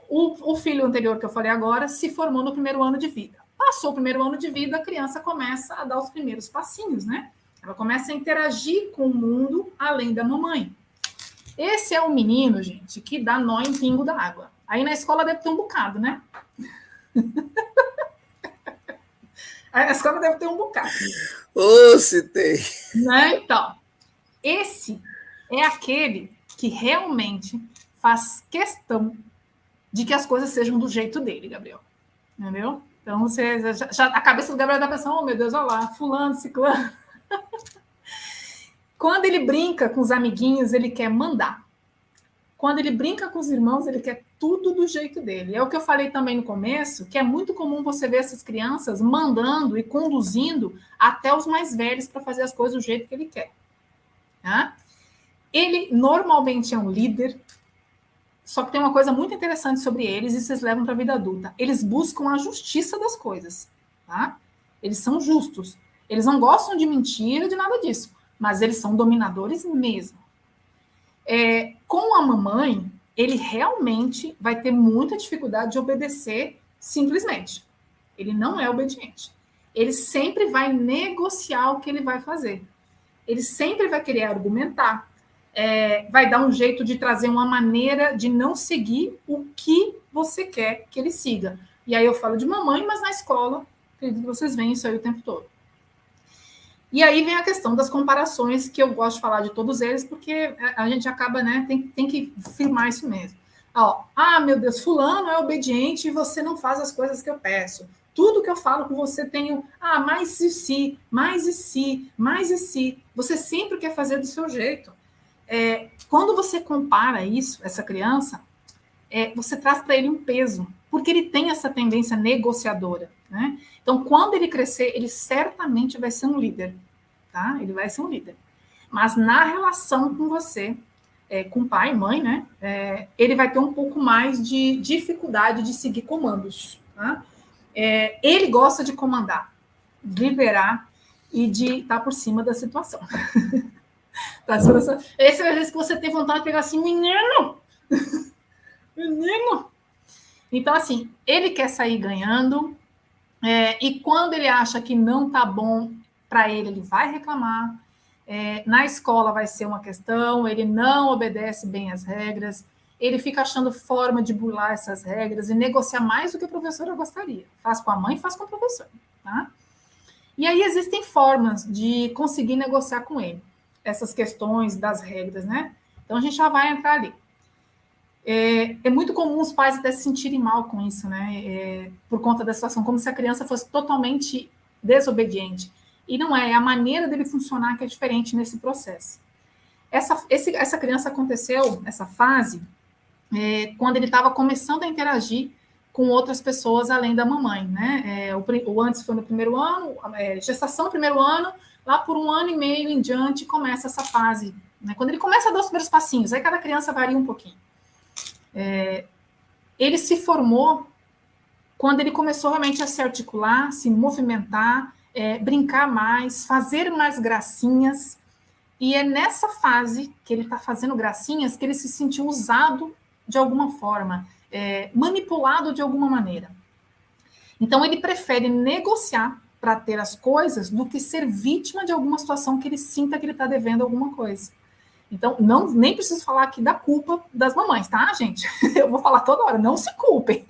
o filho anterior que eu falei agora, se formou no primeiro ano de vida. Passou o primeiro ano de vida, a criança começa a dar os primeiros passinhos, né? Ela começa a interagir com o mundo além da mamãe. Esse é o menino, gente, que dá nó em pingo da água. Aí na escola deve ter um bocado, né? A escola deve ter um bocado. Se tem. Né? Então, esse é aquele que realmente faz questão de que as coisas sejam do jeito dele, Gabriel. Entendeu? Então, a cabeça do Gabriel está pensando, oh, meu Deus, olha lá, fulano, ciclano. Quando ele brinca com os amiguinhos, ele quer mandar. Quando ele brinca com os irmãos, ele quer tudo do jeito dele. É o que eu falei também no começo, que é muito comum você ver essas crianças mandando e conduzindo até os mais velhos para fazer as coisas do jeito que ele quer. Tá? Ele normalmente é um líder, só que tem uma coisa muito interessante sobre eles e vocês levam para a vida adulta. Eles buscam a justiça das coisas. Tá? Eles são justos. Eles não gostam de mentira, de nada disso, mas eles são dominadores mesmo. Com a mamãe, ele realmente vai ter muita dificuldade de obedecer simplesmente. Ele não é obediente. Ele sempre vai negociar o que ele vai fazer. Ele sempre vai querer argumentar. Vai dar um jeito de trazer uma maneira de não seguir o que você quer que ele siga. E aí eu falo de mamãe, mas na escola, acredito que vocês veem isso aí o tempo todo. E aí vem a questão das comparações, que eu gosto de falar de todos eles, porque a gente acaba, né, tem que firmar isso mesmo. Meu Deus, fulano é obediente e você não faz as coisas que eu peço. Tudo que eu falo com você tem mais e se, mais e se, mais e se. Você sempre quer fazer do seu jeito. Quando você compara isso, essa criança, você traz para ele um peso, porque ele tem essa tendência negociadora, né? Então, quando ele crescer, ele certamente vai ser um líder, tá? Ele vai ser um líder. Mas na relação com você, com pai e mãe, né, ele vai ter um pouco mais de dificuldade de seguir comandos. Tá? Ele gosta de comandar, de liberar e de estar por cima da situação. Esse é a vez que você tem vontade de pegar assim, menino! Então, assim, ele quer sair ganhando, e quando ele acha que não tá bom para ele, ele vai reclamar. Na escola vai ser uma questão, ele não obedece bem às regras, ele fica achando forma de burlar essas regras e negociar mais do que a professora gostaria. Faz com a mãe, faz com a professora. Tá? E aí existem formas de conseguir negociar com ele essas questões das regras, né? Então a gente já vai entrar ali. É muito comum os pais até se sentirem mal com isso, né? Por conta da situação, como se a criança fosse totalmente desobediente. E não é a maneira dele funcionar que é diferente nesse processo. Essa criança aconteceu, essa fase, quando ele estava começando a interagir com outras pessoas além da mamãe, né? O antes foi no primeiro ano, gestação no primeiro ano, lá por 1 ano e meio em diante começa essa fase, né? Quando ele começa a dar os primeiros passinhos, aí cada criança varia um pouquinho. Ele se formou quando ele começou realmente a se articular, se movimentar, brincar mais, fazer mais gracinhas, e é nessa fase que ele está fazendo gracinhas que ele se sentiu usado de alguma forma, manipulado de alguma maneira. Então ele prefere negociar para ter as coisas do que ser vítima de alguma situação que ele sinta que ele está devendo alguma coisa. Então, nem preciso falar aqui da culpa das mamães, tá, gente? Eu vou falar toda hora, não se culpem.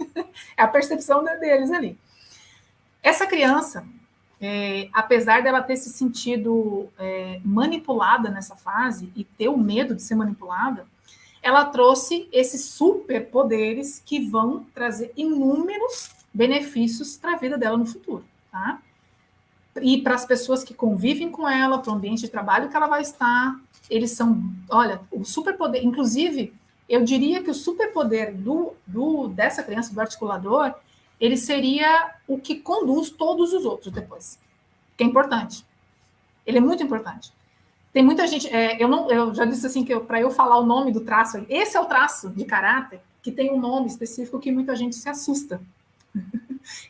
É a percepção deles ali. Essa criança, apesar dela ter se sentido manipulada nessa fase e ter o medo de ser manipulada, ela trouxe esses superpoderes que vão trazer inúmeros benefícios para a vida dela no futuro, tá? E para as pessoas que convivem com ela, para o ambiente de trabalho que ela vai estar, eles são, olha, o superpoder, inclusive, eu diria que o superpoder dessa criança, do articulador, ele seria o que conduz todos os outros depois, que é importante. Ele é muito importante. Tem muita gente, eu já disse assim, que para eu falar o nome do traço, esse é o traço de caráter, que tem um nome específico que muita gente se assusta.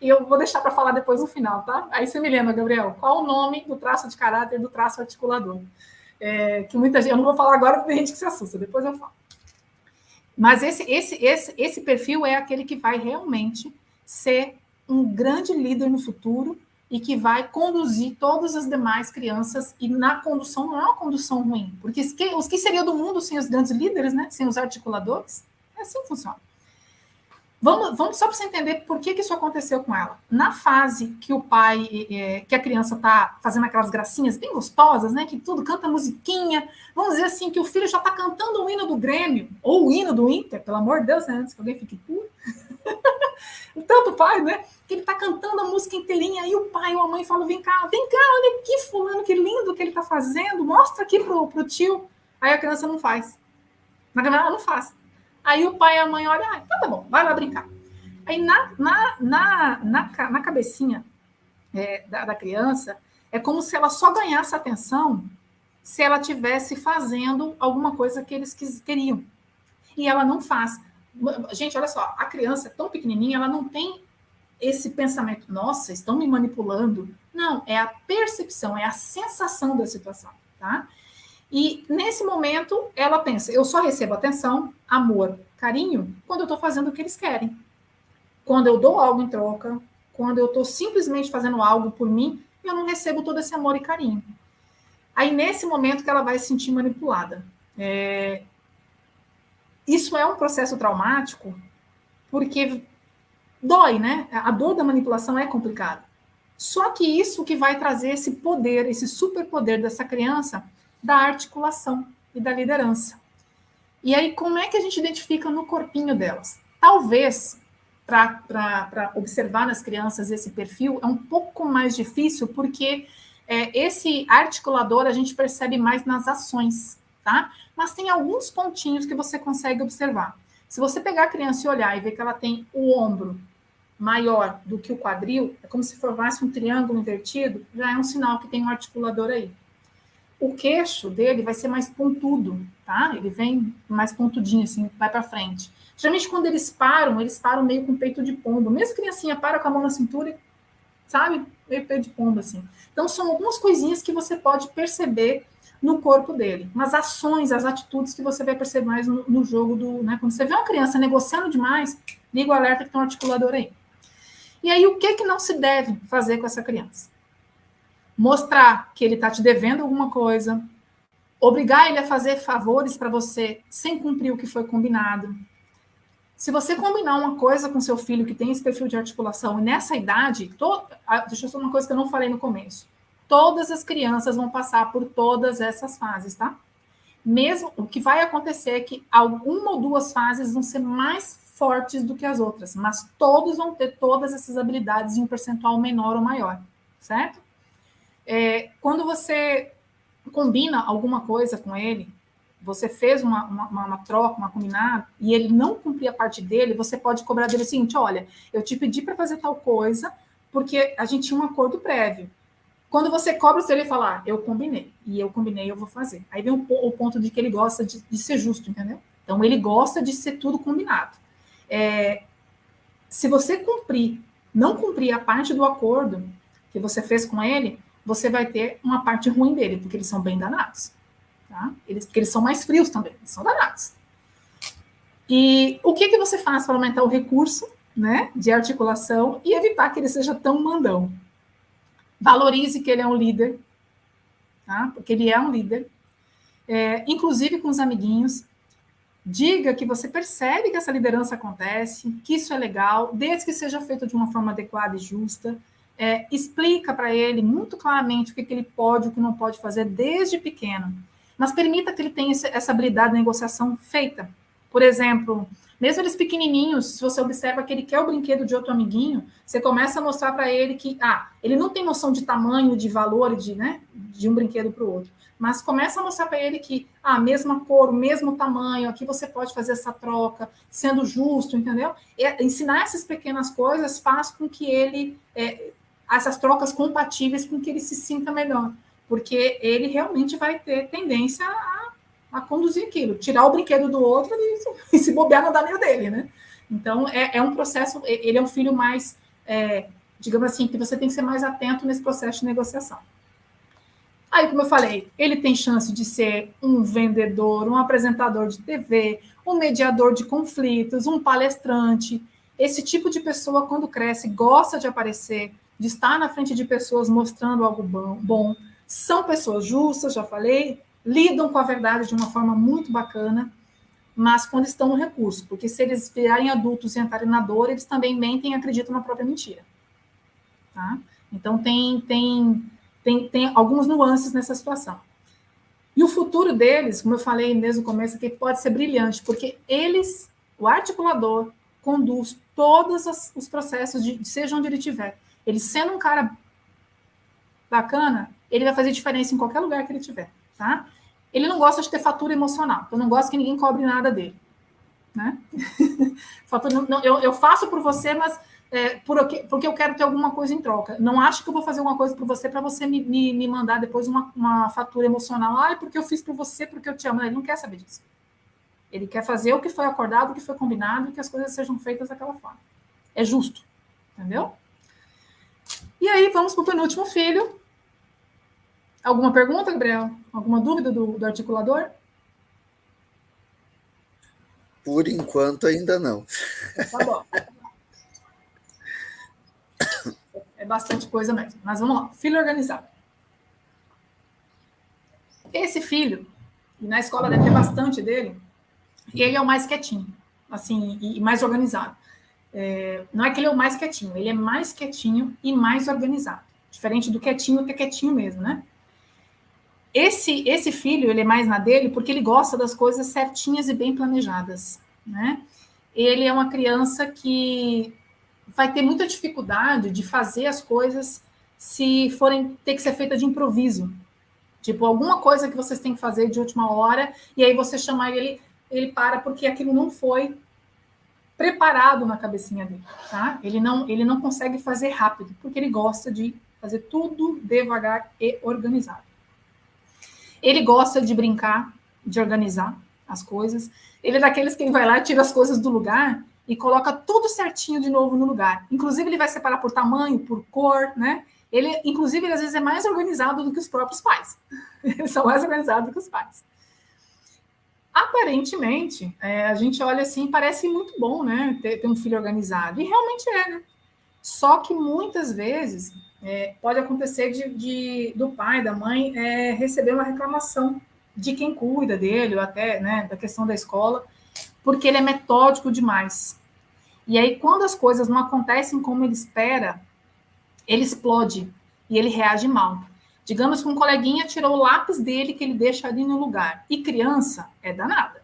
E eu vou deixar para falar depois no final, tá? Aí você me lembra, Gabriel, qual o nome do traço de caráter do traço articulador? Que muita gente, eu não vou falar agora porque tem gente que se assusta, depois eu falo. Mas esse perfil é aquele que vai realmente ser um grande líder no futuro e que vai conduzir todas as demais crianças, e na condução não é uma condução ruim, porque os que seriam do mundo sem os grandes líderes, né? Sem os articuladores, é assim que funciona. Vamos só para você entender por que isso aconteceu com ela. Na fase que o pai, que a criança está fazendo aquelas gracinhas bem gostosas, né? Que tudo canta musiquinha. Vamos dizer assim, que o filho já está cantando o hino do Grêmio, ou o hino do Inter, pelo amor de Deus, né, antes que alguém fique puro. Tanto o pai, né? Que ele está cantando a música inteirinha, aí o pai ou a mãe falam, vem cá, olha aqui, fulano, que lindo que ele está fazendo, mostra aqui pro tio. Aí a criança não faz. Na verdade, ela não faz. Aí o pai e a mãe olham, então tá bom, vai lá brincar. Aí na cabecinha da criança, é como se ela só ganhasse atenção se ela estivesse fazendo alguma coisa que eles queriam. E ela não faz. Gente, olha só, a criança é tão pequenininha, ela não tem esse pensamento, nossa, estão me manipulando. Não, é a percepção, é a sensação da situação, tá? E nesse momento, ela pensa, eu só recebo atenção, amor, carinho, quando eu estou fazendo o que eles querem. Quando eu dou algo em troca, quando eu estou simplesmente fazendo algo por mim, eu não recebo todo esse amor e carinho. Aí, nesse momento que ela vai se sentir manipulada. Isso é um processo traumático, porque dói, né? A dor da manipulação é complicada. Só que isso que vai trazer esse poder, esse superpoder dessa criança, da articulação e da liderança. E aí, como é que a gente identifica no corpinho delas? Talvez, para observar nas crianças esse perfil, é um pouco mais difícil, porque esse articulador a gente percebe mais nas ações, tá? Mas tem alguns pontinhos que você consegue observar. Se você pegar a criança e olhar e ver que ela tem o ombro maior do que o quadril, é como se formasse um triângulo invertido, já é um sinal que tem um articulador aí. o queixo dele vai ser mais pontudo, tá? Ele vem mais pontudinho, assim, vai para frente. Geralmente, quando eles param meio com peito de pombo. Mesmo criancinha para com a mão na cintura, sabe? Meio peito de pombo, assim. Então, são algumas coisinhas que você pode perceber no corpo dele. Umas ações, as atitudes que você vai perceber mais no jogo do... Né? Quando você vê uma criança negociando demais, liga o alerta que tem um articulador aí. E aí, o que não se deve fazer com essa criança? Mostrar que ele está te devendo alguma coisa, obrigar ele a fazer favores para você sem cumprir o que foi combinado. Se você combinar uma coisa com seu filho que tem esse perfil de articulação, e nessa idade, deixa eu falar uma coisa que eu não falei no começo. Todas as crianças vão passar por todas essas fases, tá? Mesmo, o que vai acontecer é que alguma ou duas fases vão ser mais fortes do que as outras, mas todos vão ter todas essas habilidades em um percentual menor ou maior, certo? Quando você combina alguma coisa com ele, você fez uma troca, uma combinada, e ele não cumprir a parte dele, você pode cobrar dele o seguinte: olha, eu te pedi para fazer tal coisa porque a gente tinha um acordo prévio. Quando você cobra, você ele fala, eu combinei, eu vou fazer. Aí vem o ponto de que ele gosta de ser justo, entendeu? Então, ele gosta de ser tudo combinado. Se você não cumprir a parte do acordo que você fez com ele, você vai ter uma parte ruim dele, porque eles são bem danados. Tá? Porque eles são mais frios também, eles são danados. E o que você faz para aumentar o recurso, né, de articulação e evitar que ele seja tão mandão? Valorize que ele é um líder, tá? Porque ele é um líder. Inclusive com os amiguinhos. Diga que você percebe que essa liderança acontece, que isso é legal, desde que seja feito de uma forma adequada e justa. Explica para ele muito claramente o que ele pode e o que não pode fazer desde pequeno. Mas permita que ele tenha essa habilidade de negociação feita. Por exemplo, mesmo eles pequenininhos, se você observa que ele quer o brinquedo de outro amiguinho, você começa a mostrar para ele que ele não tem noção de tamanho, de valor, de um brinquedo para o outro. Mas começa a mostrar para ele que a mesma cor, o mesmo tamanho, aqui você pode fazer essa troca, sendo justo, entendeu? Ensinar essas pequenas coisas faz com que ele... essas trocas compatíveis com que ele se sinta melhor. Porque ele realmente vai ter tendência a conduzir aquilo, tirar o brinquedo do outro e se bobear no danilo dele, né? Então, é um processo, ele é um filho mais, digamos assim, que você tem que ser mais atento nesse processo de negociação. Aí, como eu falei, ele tem chance de ser um vendedor, um apresentador de TV, um mediador de conflitos, um palestrante. Esse tipo de pessoa, quando cresce, gosta de aparecer, de estar na frente de pessoas mostrando algo bom. São pessoas justas, já falei, lidam com a verdade de uma forma muito bacana, mas quando estão no recurso, porque se eles virarem adultos e entrarem na dor, eles também mentem e acreditam na própria mentira. Tá? Então, tem algumas nuances nessa situação. E o futuro deles, como eu falei desde o começo aqui, pode ser brilhante, porque o articulador, conduz todos os processos, seja onde ele estiver. Ele sendo um cara bacana, ele vai fazer diferença em qualquer lugar que ele estiver, tá? Ele não gosta de ter fatura emocional, eu não gosto que ninguém cobre nada dele, né? Eu faço por você, mas porque eu quero ter alguma coisa em troca. Não acho que eu vou fazer alguma coisa por você para você me mandar depois uma fatura emocional. Porque eu fiz por você, porque eu te amo. Ele não quer saber disso. Ele quer fazer o que foi acordado, o que foi combinado, e que as coisas sejam feitas daquela forma. É justo, entendeu? E aí, vamos para o penúltimo filho. Alguma pergunta, Gabriel? Alguma dúvida do articulador? Por enquanto, ainda não. Tá bom. É bastante coisa mesmo. Mas vamos lá. Filho organizado. Esse filho, e na escola deve ter bastante dele, e ele é o mais quietinho, assim, e mais organizado. Não é que ele é o mais quietinho, ele é mais quietinho e mais organizado. Diferente do quietinho, que é quietinho mesmo, né? Esse filho, ele é mais na dele porque ele gosta das coisas certinhas e bem planejadas, né? Ele é uma criança que vai ter muita dificuldade de fazer as coisas se forem ter que ser feita de improviso. Tipo, alguma coisa que vocês têm que fazer de última hora, e aí você chamar ele para porque aquilo não foi preparado na cabecinha dele, tá? Ele não consegue fazer rápido, porque ele gosta de fazer tudo devagar e organizado. Ele gosta de brincar, de organizar as coisas. Ele é daqueles que vai lá, tira as coisas do lugar e coloca tudo certinho de novo no lugar. Inclusive, ele vai separar por tamanho, por cor, né? Ele, inclusive, ele às vezes é mais organizado do que os próprios pais. Eles são mais organizados do que os pais. Aparentemente, a gente olha assim, parece muito bom, né? Ter um filho organizado. E realmente é, né? Só que muitas vezes pode acontecer do pai, da mãe, receber uma reclamação de quem cuida dele, ou até, né, da questão da escola, porque ele é metódico demais. E aí, quando as coisas não acontecem como ele espera, ele explode e ele reage mal. Digamos que um coleguinha tirou o lápis dele que ele deixa ali no lugar. E criança é danada.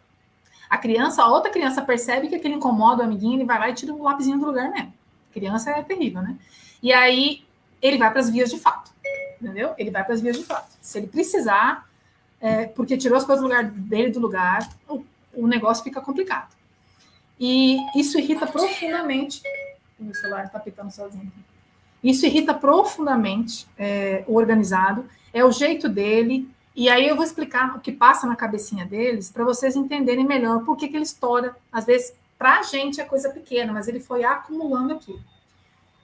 A outra criança percebe que aquele incomoda o amiguinho, ele vai lá e tira o lapisinho do lugar mesmo. Criança é terrível, né? E aí ele vai para as vias de fato, entendeu? Ele vai para as vias de fato. Se ele precisar, porque tirou as coisas dele do lugar, o negócio fica complicado. E isso irrita profundamente. O meu celular está pitando sozinho. Isso irrita profundamente o organizado, é o jeito dele, e aí eu vou explicar o que passa na cabecinha deles para vocês entenderem melhor por que ele estoura. Às vezes, para a gente é coisa pequena, mas ele foi acumulando aqui.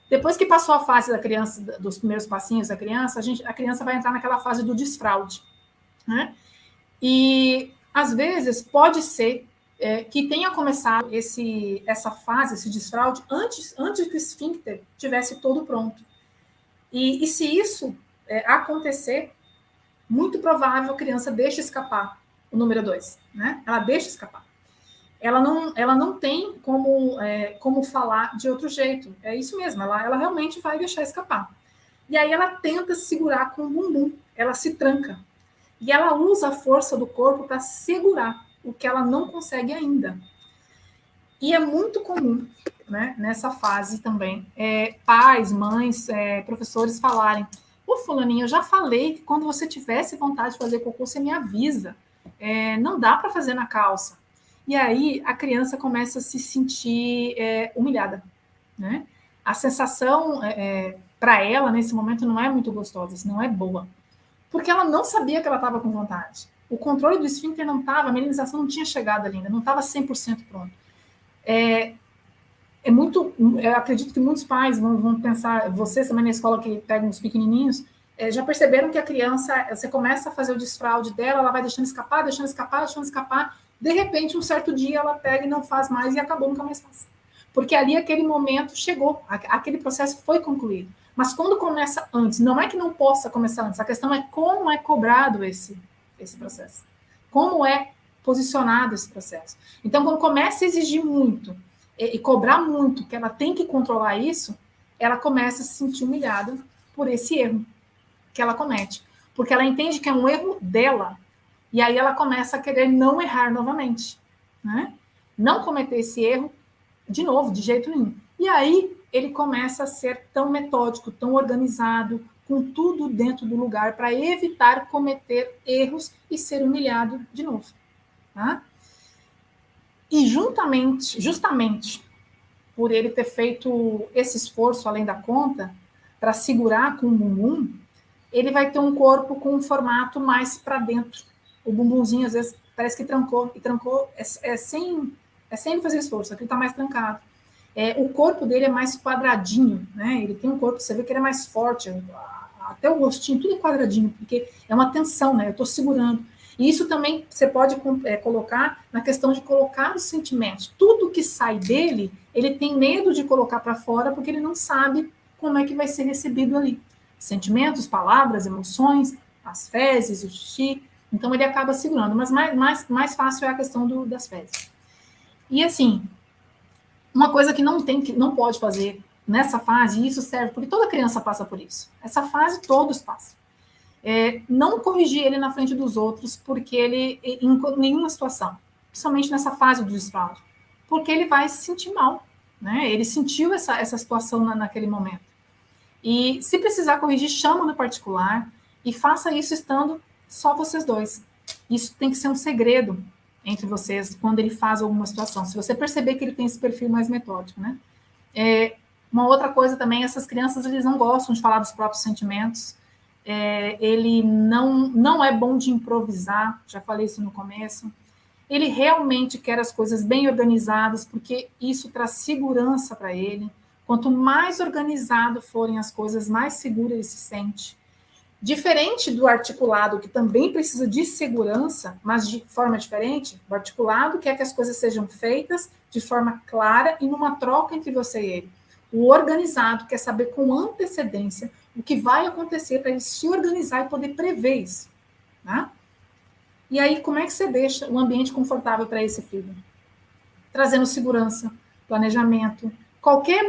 Depois que passou a fase da criança, dos primeiros passinhos da criança, a criança vai entrar naquela fase do desfraude, né? E, às vezes, pode ser que tenha começado essa fase, esse desfraude, antes que o esfíncter tivesse todo pronto. E se isso acontecer, muito provável a criança deixe escapar o número 2, né? Ela deixa escapar. Ela não tem como falar de outro jeito. É isso mesmo, ela realmente vai deixar escapar. E aí ela tenta segurar com o bumbum, ela se tranca. E ela usa a força do corpo para segurar o que ela não consegue ainda. E é muito comum, né, nessa fase também, pais, mães, professores falarem: ô fulaninho, eu já falei que quando você tivesse vontade de fazer cocô, você me avisa. Não dá para fazer na calça. E aí a criança começa a se sentir humilhada, né? A sensação para ela, nesse momento, não é muito gostosa, não é boa. Porque ela não sabia que ela estava com vontade. O controle do esfíncter não estava, a melinização não tinha chegado ainda, não estava 100% pronto. Eu acredito que muitos pais vão pensar, vocês também na escola que pegam os pequenininhos, já perceberam que a criança, você começa a fazer o desfraude dela, ela vai deixando escapar, de repente, um certo dia, ela pega e não faz mais e acabou, nunca mais faz. Porque ali, aquele momento chegou, aquele processo foi concluído. Mas quando começa antes, não é que não possa começar antes, a questão é como é cobrado esse processo. Como é posicionado esse processo. Então, quando começa a exigir muito e cobrar muito, que ela tem que controlar isso, ela começa a se sentir humilhada por esse erro que ela comete. Porque ela entende que é um erro dela, e aí ela começa a querer não errar novamente, né? Não cometer esse erro de novo, de jeito nenhum. E aí ele começa a ser tão metódico, tão organizado, com tudo dentro do lugar, para evitar cometer erros e ser humilhado de novo. Tá? E justamente por ele ter feito esse esforço além da conta, para segurar com o bumbum, ele vai ter um corpo com um formato mais para dentro. O bumbumzinho, às vezes, parece que trancou, sem ele fazer esforço, aqui está mais trancado. O corpo dele é mais quadradinho, né? Ele tem um corpo, você vê que ele é mais forte, até o rostinho, tudo é quadradinho, porque é uma tensão, né? Eu estou segurando. E isso também você pode colocar na questão de colocar os sentimentos. Tudo que sai dele, ele tem medo de colocar para fora, porque ele não sabe como é que vai ser recebido ali. Sentimentos, palavras, emoções, as fezes, o xixi. Então, ele acaba segurando. Mas mais fácil é a questão das fezes. E, assim, uma coisa que não pode fazer nessa fase, e isso serve porque toda criança passa por isso. Essa fase todos passam. Não corrigir ele na frente dos outros, porque ele, em nenhuma situação, principalmente nessa fase do desfraude, porque ele vai se sentir mal, né? Ele sentiu essa situação naquele momento. E se precisar corrigir, chama no particular e faça isso estando só vocês dois. Isso tem que ser um segredo entre vocês quando ele faz alguma situação. Se você perceber que ele tem esse perfil mais metódico, né? Uma outra coisa também, essas crianças, eles não gostam de falar dos próprios sentimentos. ele não é bom de improvisar, já falei isso no começo. Ele realmente quer as coisas bem organizadas, porque isso traz segurança para ele. Quanto mais organizado forem as coisas, mais seguro ele se sente. Diferente do articulado, que também precisa de segurança, mas de forma diferente, o articulado quer que as coisas sejam feitas de forma clara e numa troca entre você e ele. O organizado quer saber com antecedência o que vai acontecer para ele se organizar e poder prever isso, né? E aí, como é que você deixa um ambiente confortável para esse filho? Trazendo segurança, planejamento. Qualquer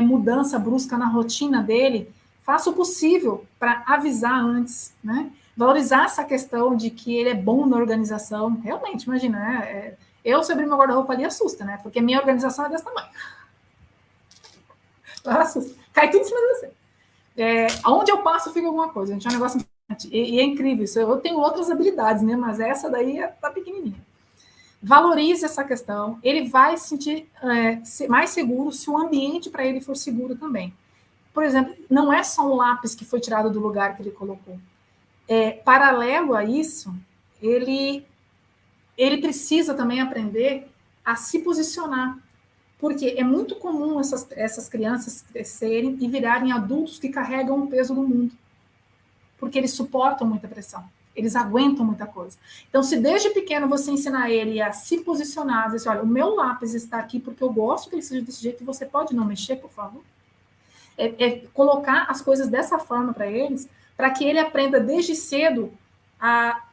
mudança brusca na rotina dele, faça o possível para avisar antes, né? Valorizar essa questão de que ele é bom na organização. Realmente, imagina, né? Eu, se abrir meu guarda-roupa ali, assusta, né? Porque minha organização é desse tamanho. Assusta. Cai tudo em cima de você. Onde eu passo, fica alguma coisa. Gente, é um negócio importante. E é incrível isso. Eu tenho outras habilidades, né? Mas essa daí tá pequenininha. Valorize essa questão. Ele vai se sentir mais seguro se o ambiente para ele for seguro também. Por exemplo, não é só um lápis que foi tirado do lugar que ele colocou. Paralelo a isso, ele precisa também aprender a se posicionar. Porque é muito comum essas crianças crescerem e virarem adultos que carregam o peso do mundo. Porque eles suportam muita pressão. Eles aguentam muita coisa. Então, se desde pequeno você ensinar ele a se posicionar, dizer, olha, o meu lápis está aqui porque eu gosto que ele seja desse jeito e você pode não mexer, por favor. Colocar as coisas dessa forma para eles, para que ele aprenda desde cedo a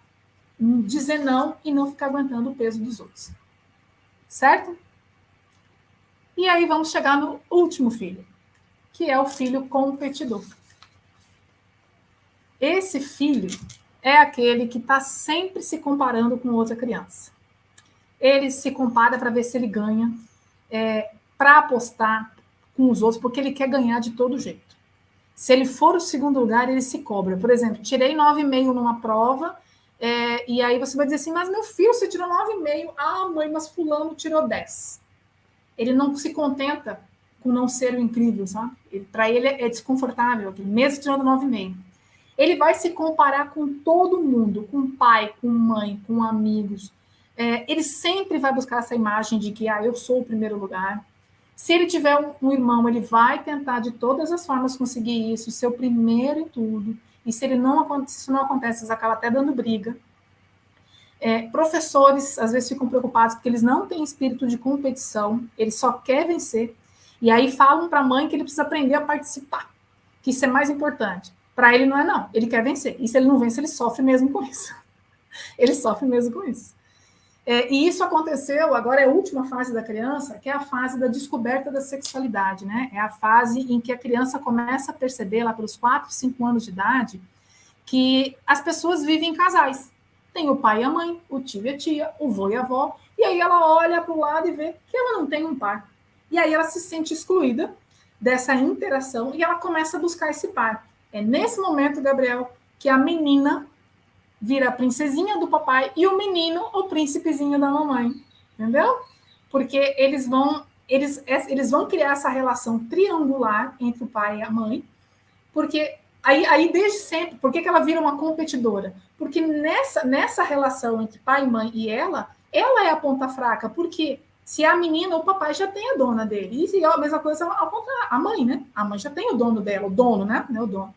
dizer não e não ficar aguentando o peso dos outros. Certo? E aí vamos chegar no último filho, que é o filho competidor. Esse filho é aquele que está sempre se comparando com outra criança. Ele se compara para ver se ele ganha, para apostar com os outros, porque ele quer ganhar de todo jeito. Se ele for o segundo lugar, ele se cobra. Por exemplo, tirei 9,5 numa prova, e aí você vai dizer assim, mas meu filho, você tirou 9,5. Ah, mãe, mas fulano tirou 10. Ele não se contenta com não ser o incrível, sabe? Para ele é desconfortável, mesmo tirando 9,5. Ele vai se comparar com todo mundo, com pai, com mãe, com amigos. Ele sempre vai buscar essa imagem de que eu sou o primeiro lugar. Se ele tiver um irmão, ele vai tentar de todas as formas conseguir isso, ser o primeiro em tudo. E se isso não acontece, eles acabam até dando briga. Professores, às vezes, ficam preocupados porque eles não têm espírito de competição, eles só querem vencer. E aí falam para a mãe que ele precisa aprender a participar, que isso é mais importante. Para ele não é não, ele quer vencer. E se ele não vence, ele sofre mesmo com isso. Ele sofre mesmo com isso. E isso aconteceu, agora é a última fase da criança, que é a fase da descoberta da sexualidade, né? É a fase em que a criança começa a perceber, lá pelos 4, 5 anos de idade, que as pessoas vivem em casais. Tem o pai e a mãe, o tio e a tia, o vô e a avó, e aí ela olha para o lado e vê que ela não tem um par. E aí ela se sente excluída dessa interação e ela começa a buscar esse par. É nesse momento, Gabriel, que a menina vira a princesinha do papai e o menino o príncipezinho da mamãe. Entendeu? Porque eles vão criar essa relação triangular entre o pai e a mãe, porque aí desde sempre, por que ela vira uma competidora? Porque nessa relação entre pai, mãe e ela é a ponta fraca, porque se a menina, o papai já tem a dona dele, e a mesma coisa ao contrário, a mãe, né? A mãe já tem o dono dela, o dono, né? Não é o dono.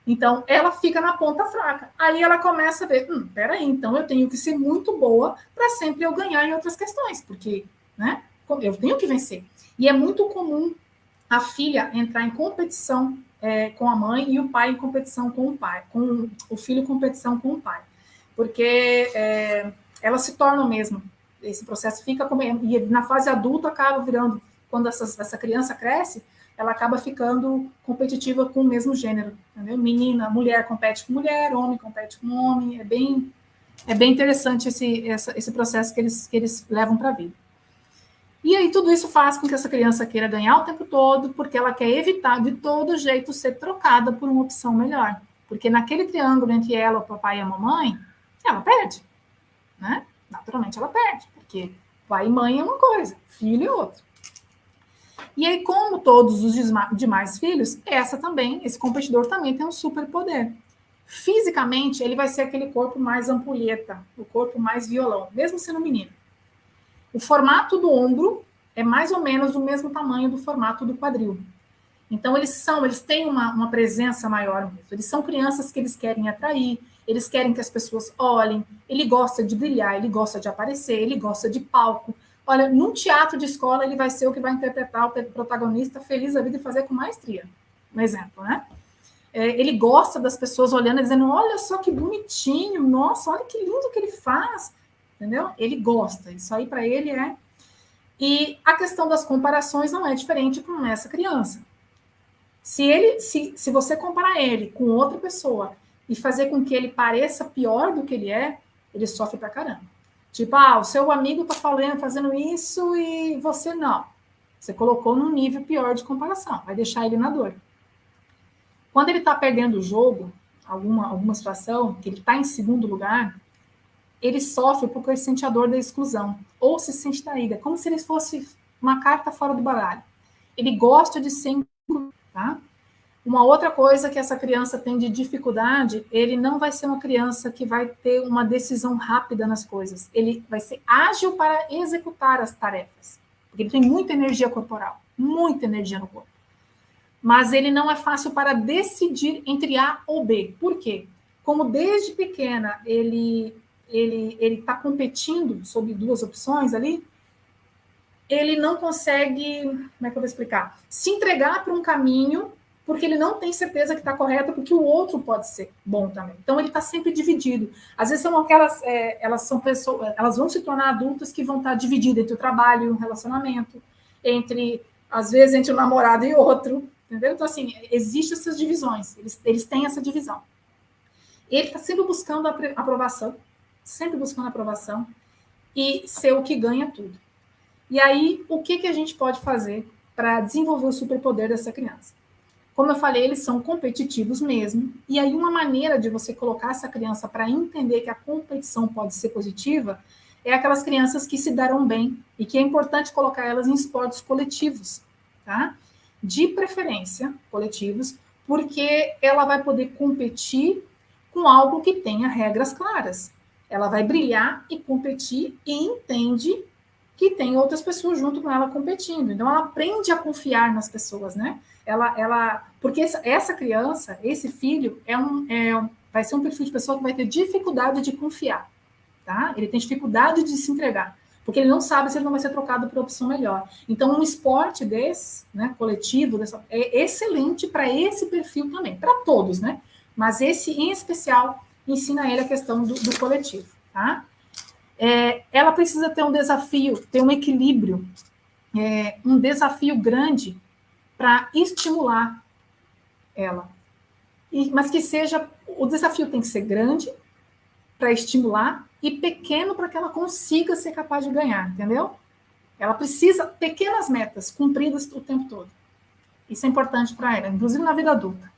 Então, ela fica na ponta fraca. Aí ela começa a ver, peraí, então eu tenho que ser muito boa para sempre eu ganhar em outras questões, porque, né, eu tenho que vencer. E é muito comum a filha entrar em competição com a mãe e o pai em competição com o pai, com o filho em competição com o pai. Porque elas se tornam mesmo, esse processo fica como... E na fase adulta acaba virando, quando essa criança cresce, ela acaba ficando competitiva com o mesmo gênero, entendeu? Mulher compete com mulher, homem compete com homem, é bem interessante esse processo que eles levam para a vida. E aí tudo isso faz com que essa criança queira ganhar o tempo todo, porque ela quer evitar de todo jeito ser trocada por uma opção melhor. Porque naquele triângulo entre ela, o papai e a mamãe, ela perde, né? Naturalmente ela perde, porque pai e mãe é uma coisa, filho é outra. E aí, como todos os demais filhos, esse competidor também tem um superpoder, Fisicamente, ele vai ser aquele corpo mais ampulheta, o corpo mais violão, mesmo sendo menino. O formato do ombro é mais ou menos do mesmo tamanho do formato do quadril. Então, eles têm uma presença maior mesmo. Eles são crianças que eles querem atrair, eles querem que as pessoas olhem, ele gosta de brilhar, ele gosta de aparecer, ele gosta de palco. Olha, num teatro de escola, ele vai ser o que vai interpretar o protagonista feliz da vida e fazer com maestria. Um exemplo, né? Ele gosta das pessoas olhando e dizendo, olha só que bonitinho, nossa, olha que lindo que ele faz, entendeu? Ele gosta, isso aí para ele é... E a questão das comparações não é diferente com essa criança. Se você comparar ele com outra pessoa e fazer com que ele pareça pior do que ele sofre pra caramba. Tipo, o seu amigo tá fazendo isso e você não. Você colocou num nível pior de comparação, vai deixar ele na dor. Quando ele está perdendo o jogo, alguma situação, que ele está em segundo lugar, ele sofre porque ele sente a dor da exclusão, ou se sente traída, como se ele fosse uma carta fora do baralho. Ele gosta de ser incluído, tá? Uma outra coisa que essa criança tem de dificuldade, ele não vai ser uma criança que vai ter uma decisão rápida nas coisas. Ele vai ser ágil para executar as tarefas, porque ele tem muita energia corporal, muita energia no corpo. Mas ele não é fácil para decidir entre A ou B. Por quê? Como desde pequena ele está competindo sobre duas opções ali, ele não consegue, como é que eu vou explicar? Se entregar para um caminho, porque ele não tem certeza que está correto, porque o outro pode ser bom também. Então ele está sempre dividido. Às vezes são aquelas, elas são pessoas, elas vão se tornar adultas que vão estar divididas entre o trabalho e o relacionamento, às vezes entre um namorado e outro, entendeu? Então assim, existem essas divisões, eles têm essa divisão. Ele está sempre buscando a aprovação, e ser o que ganha tudo. E aí, o que a gente pode fazer para desenvolver o superpoder dessa criança? Como eu falei, eles são competitivos mesmo, e aí uma maneira de você colocar essa criança para entender que a competição pode ser positiva é aquelas crianças que se darão bem, e que é importante colocar elas em esportes coletivos, tá? De preferência, coletivos, porque ela vai poder competir com algo que tenha regras claras. Ela vai brilhar e competir e entende que tem outras pessoas junto com ela competindo. Então, ela aprende a confiar nas pessoas, né? Porque essa criança, esse filho, vai ser um perfil de pessoa que vai ter dificuldade de confiar, tá? Ele tem dificuldade de se entregar, porque ele não sabe se ele não vai ser trocado por opção melhor. Então, um esporte desse, né, coletivo, é excelente para esse perfil também, para todos, né? Mas esse, em especial, ensina ele a questão do coletivo, tá? Ela precisa ter um desafio, ter um equilíbrio, um desafio grande para estimular ela. Mas que seja, o desafio tem que ser grande para estimular e pequeno para que ela consiga ser capaz de ganhar, entendeu? Ela precisa pequenas metas cumpridas o tempo todo. Isso é importante para ela, inclusive na vida adulta.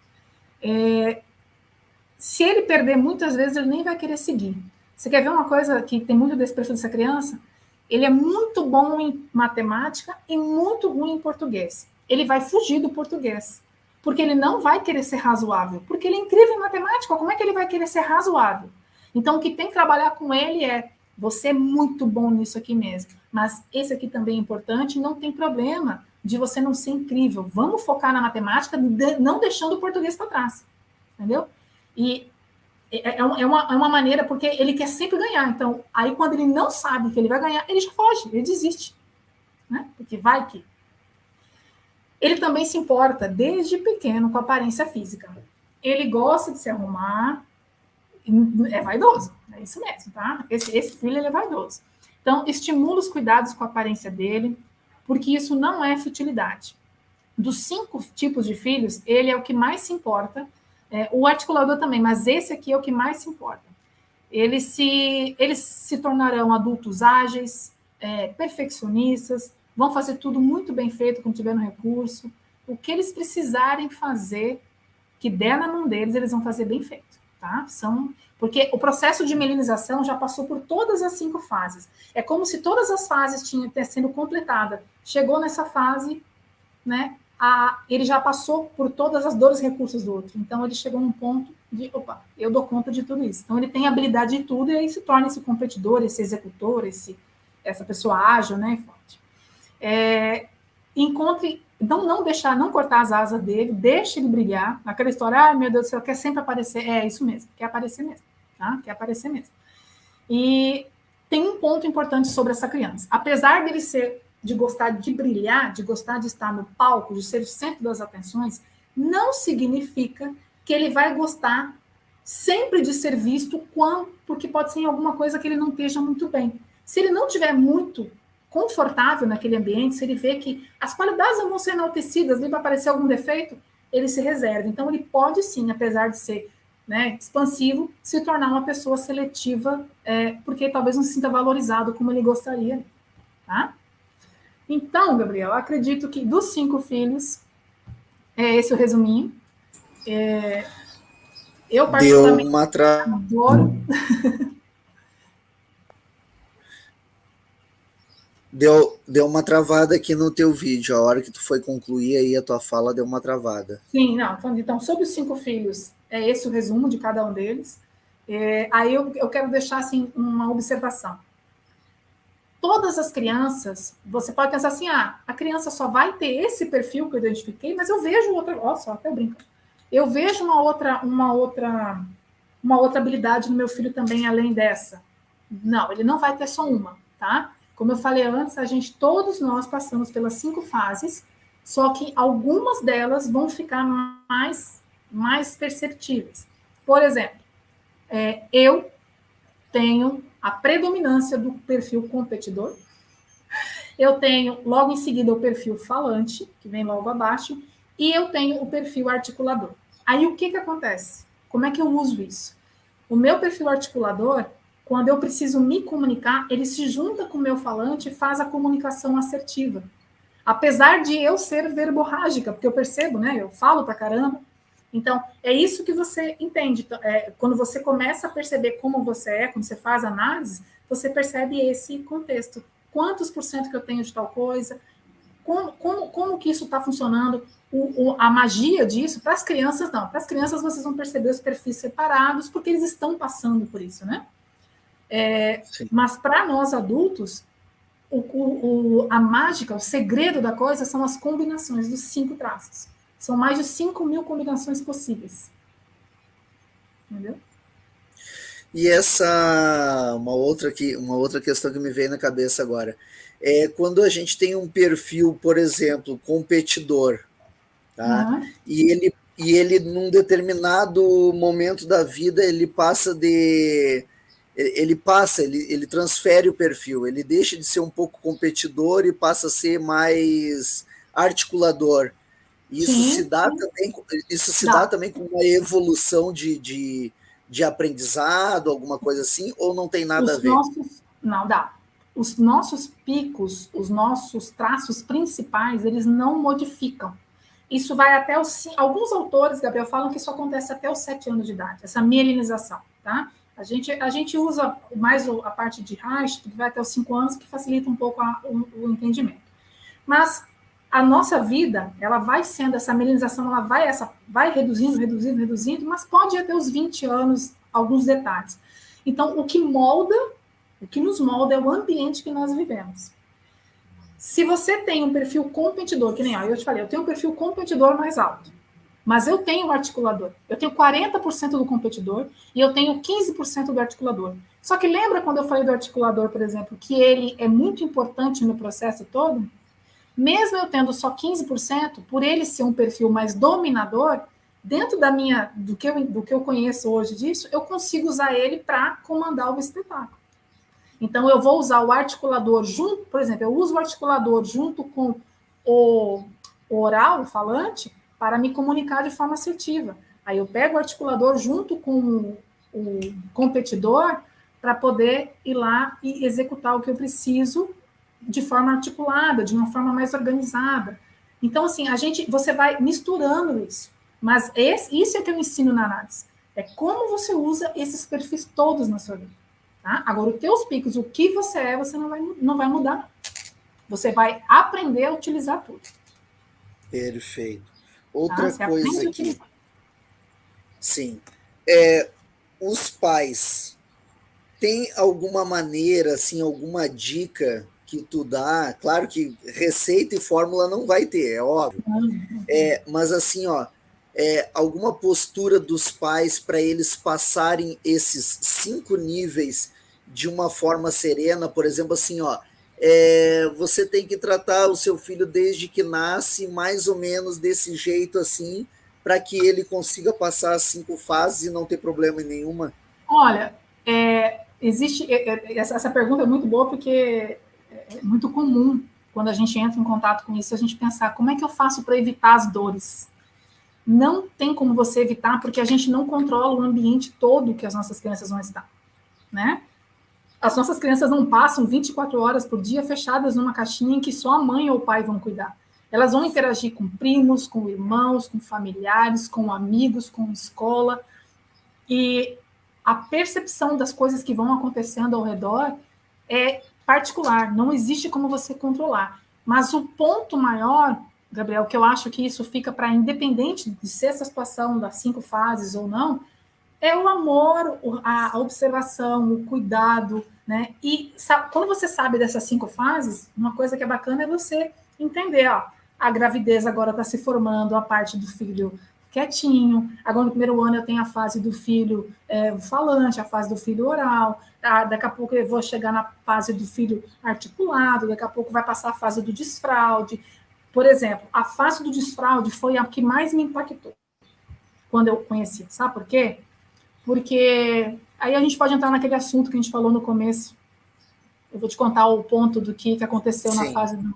Se ele perder muitas vezes, ele nem vai querer seguir. Você quer ver uma coisa que tem muito desse perfil dessa criança? Ele é muito bom em matemática e muito ruim em português. Ele vai fugir do português, porque ele não vai querer ser razoável, porque ele é incrível em matemática, como é que ele vai querer ser razoável? Então, o que tem que trabalhar com ele você é muito bom nisso aqui mesmo, mas esse aqui também é importante, não tem problema de você não ser incrível. Vamos focar na matemática, não deixando o português para trás, entendeu? E é uma maneira, porque ele quer sempre ganhar. Então, aí quando ele não sabe que ele vai ganhar, ele já foge, ele desiste, né? Porque vai que... Ele também se importa, desde pequeno, com a aparência física. Ele gosta de se arrumar, é vaidoso, é isso mesmo, tá? Esse filho, ele é vaidoso. Então, estimula os cuidados com a aparência dele, porque isso não é futilidade. Dos 5 tipos de filhos, ele é o que mais se importa, o articulador também, mas esse aqui é o que mais se importa. Eles se tornarão adultos ágeis, perfeccionistas, vão fazer tudo muito bem feito quando tiver no recurso. O que eles precisarem fazer, que der na mão deles, eles vão fazer bem feito, tá? Porque o processo de melinização já passou por todas as 5 fases. É como se todas as fases tinham sendo completadas. Chegou nessa fase, né? Ele já passou por todas as dores e recursos do outro. Então, ele chegou num ponto opa, eu dou conta de tudo isso. Então, ele tem habilidade de tudo e aí se torna esse competidor, esse executor, essa pessoa ágil, né, forte. Encontre, não deixar, não cortar as asas dele, deixe ele brilhar. Aquela história, meu Deus do céu, quer sempre aparecer. É isso mesmo, quer aparecer mesmo, tá? Quer aparecer mesmo. E tem um ponto importante sobre essa criança. Apesar dele de gostar de brilhar, de gostar de estar no palco, de ser o centro das atenções, não significa que ele vai gostar sempre de ser visto porque pode ser em alguma coisa que ele não esteja muito bem. Se ele não estiver muito confortável naquele ambiente, se ele vê que as qualidades não vão ser enaltecidas, nem vai aparecer algum defeito, ele se reserva. Então, ele pode sim, apesar de ser, né, expansivo, se tornar uma pessoa seletiva, porque talvez não se sinta valorizado como ele gostaria. Tá? Então, Gabriel, acredito que dos 5 filhos, é esse o resuminho. Eu particularmente adoro. Deu uma travada aqui no teu vídeo. A hora que tu foi concluir aí a tua fala, deu uma travada. Sim, não. Então, sobre os 5 filhos, é esse o resumo de cada um deles. Aí eu quero deixar assim uma observação. Todas as crianças, você pode pensar assim, a criança só vai ter esse perfil que eu identifiquei, mas eu vejo outra, ó, só até brinco. Eu vejo uma outra habilidade no meu filho também, além dessa. Não, ele não vai ter só uma, tá? Como eu falei antes, todos nós passamos pelas 5 fases, só que algumas delas vão ficar mais perceptíveis. Por exemplo, eu tenho a predominância do perfil competidor, eu tenho logo em seguida o perfil falante, que vem logo abaixo, e eu tenho o perfil articulador. Aí o que acontece? Como é que eu uso isso? O meu perfil articulador, quando eu preciso me comunicar, ele se junta com o meu falante e faz a comunicação assertiva. Apesar de eu ser verborrágica, porque eu percebo, né? Eu falo pra caramba. Então, é isso que você entende. Quando você começa a perceber como você quando você faz análise, você percebe esse contexto. Quantos por cento que eu tenho de tal coisa? Como que isso está funcionando? A magia disso, para as crianças, não. Para as crianças, vocês vão perceber os perfis separados, porque eles estão passando por isso, né? Mas para nós adultos, a mágica, o segredo da coisa são as combinações dos 5 traços. São mais de 5.000 combinações possíveis. Entendeu? E uma outra questão que me veio na cabeça agora. Quando a gente tem um perfil, por exemplo, competidor, tá? Uhum. E ele, num determinado momento da vida, ele transfere o perfil, ele deixa de ser um pouco competidor e passa a ser mais articulador. Isso se dá também com uma evolução de aprendizado, alguma coisa assim, ou não tem nada a ver? Não dá. Os nossos picos, os nossos traços principais, eles não modificam. Isso vai até alguns autores, Gabriel, falam que isso acontece até os 7 anos de idade, essa mielinização, tá? A gente usa mais a parte de Reich, que vai até os 5 anos, que facilita um pouco o entendimento. Mas a nossa vida, ela vai sendo, essa mielinização, ela vai reduzindo, mas pode ir até os 20 anos, alguns detalhes. Então, o que nos molda é o ambiente que nós vivemos. Se você tem um perfil competidor, que nem eu te falei, eu tenho um perfil competidor mais alto, mas eu tenho um articulador. Eu tenho 40% do competidor e eu tenho 15% do articulador. Só que lembra quando eu falei do articulador, por exemplo, que ele é muito importante no processo todo? Mesmo eu tendo só 15%, por ele ser um perfil mais dominador, dentro do que eu conheço hoje disso, eu consigo usar ele para comandar o espetáculo. Então, eu vou usar o articulador junto, por exemplo, eu uso o articulador junto com o oral, o falante, para me comunicar de forma assertiva. Aí eu pego o articulador junto com o competidor para poder ir lá e executar o que eu preciso de forma articulada, de uma forma mais organizada. Então, assim, você vai misturando isso. Mas isso é que eu ensino na análise. É como você usa esses perfis todos na sua vida. Tá? Agora, os teus picos, o que você você não vai mudar. Você vai aprender a utilizar tudo. Perfeito. Outra coisa aqui. Sim. os pais têm alguma maneira, assim, alguma dica que tu dá? Claro que receita e fórmula não vai ter, é óbvio. Mas assim, ó, alguma postura dos pais para eles passarem esses 5 níveis de uma forma serena, por exemplo, assim, ó, você tem que tratar o seu filho desde que nasce, mais ou menos desse jeito assim, para que ele consiga passar as 5 fases e não ter problema nenhuma? Olha, existe essa pergunta é muito boa porque é muito comum quando a gente entra em contato com isso, a gente pensar como é que eu faço para evitar as dores. Não tem como você evitar, porque a gente não controla o ambiente todo que as nossas crianças vão estar, né? As nossas crianças não passam 24 horas por dia fechadas numa caixinha em que só a mãe ou o pai vão cuidar. Elas vão interagir com primos, com irmãos, com familiares, com amigos, com escola. E a percepção das coisas que vão acontecendo ao redor é particular, não existe como você controlar. Mas o ponto maior, Gabriel, que eu acho que isso fica para independente de ser essa situação das 5 fases ou não, é o amor, a observação, o cuidado, né? E quando você sabe dessas 5 fases, uma coisa que é bacana é você entender, ó, a gravidez agora está se formando, a parte do filho quietinho, agora no primeiro ano eu tenho a fase do filho falante, a fase do filho oral, daqui a pouco eu vou chegar na fase do filho articulado, daqui a pouco vai passar a fase do desfraude. Por exemplo, a fase do desfraude foi a que mais me impactou quando eu conheci. Sabe por quê? Porque aí a gente pode entrar naquele assunto que a gente falou no começo. Eu vou te contar o ponto do que aconteceu na fase do...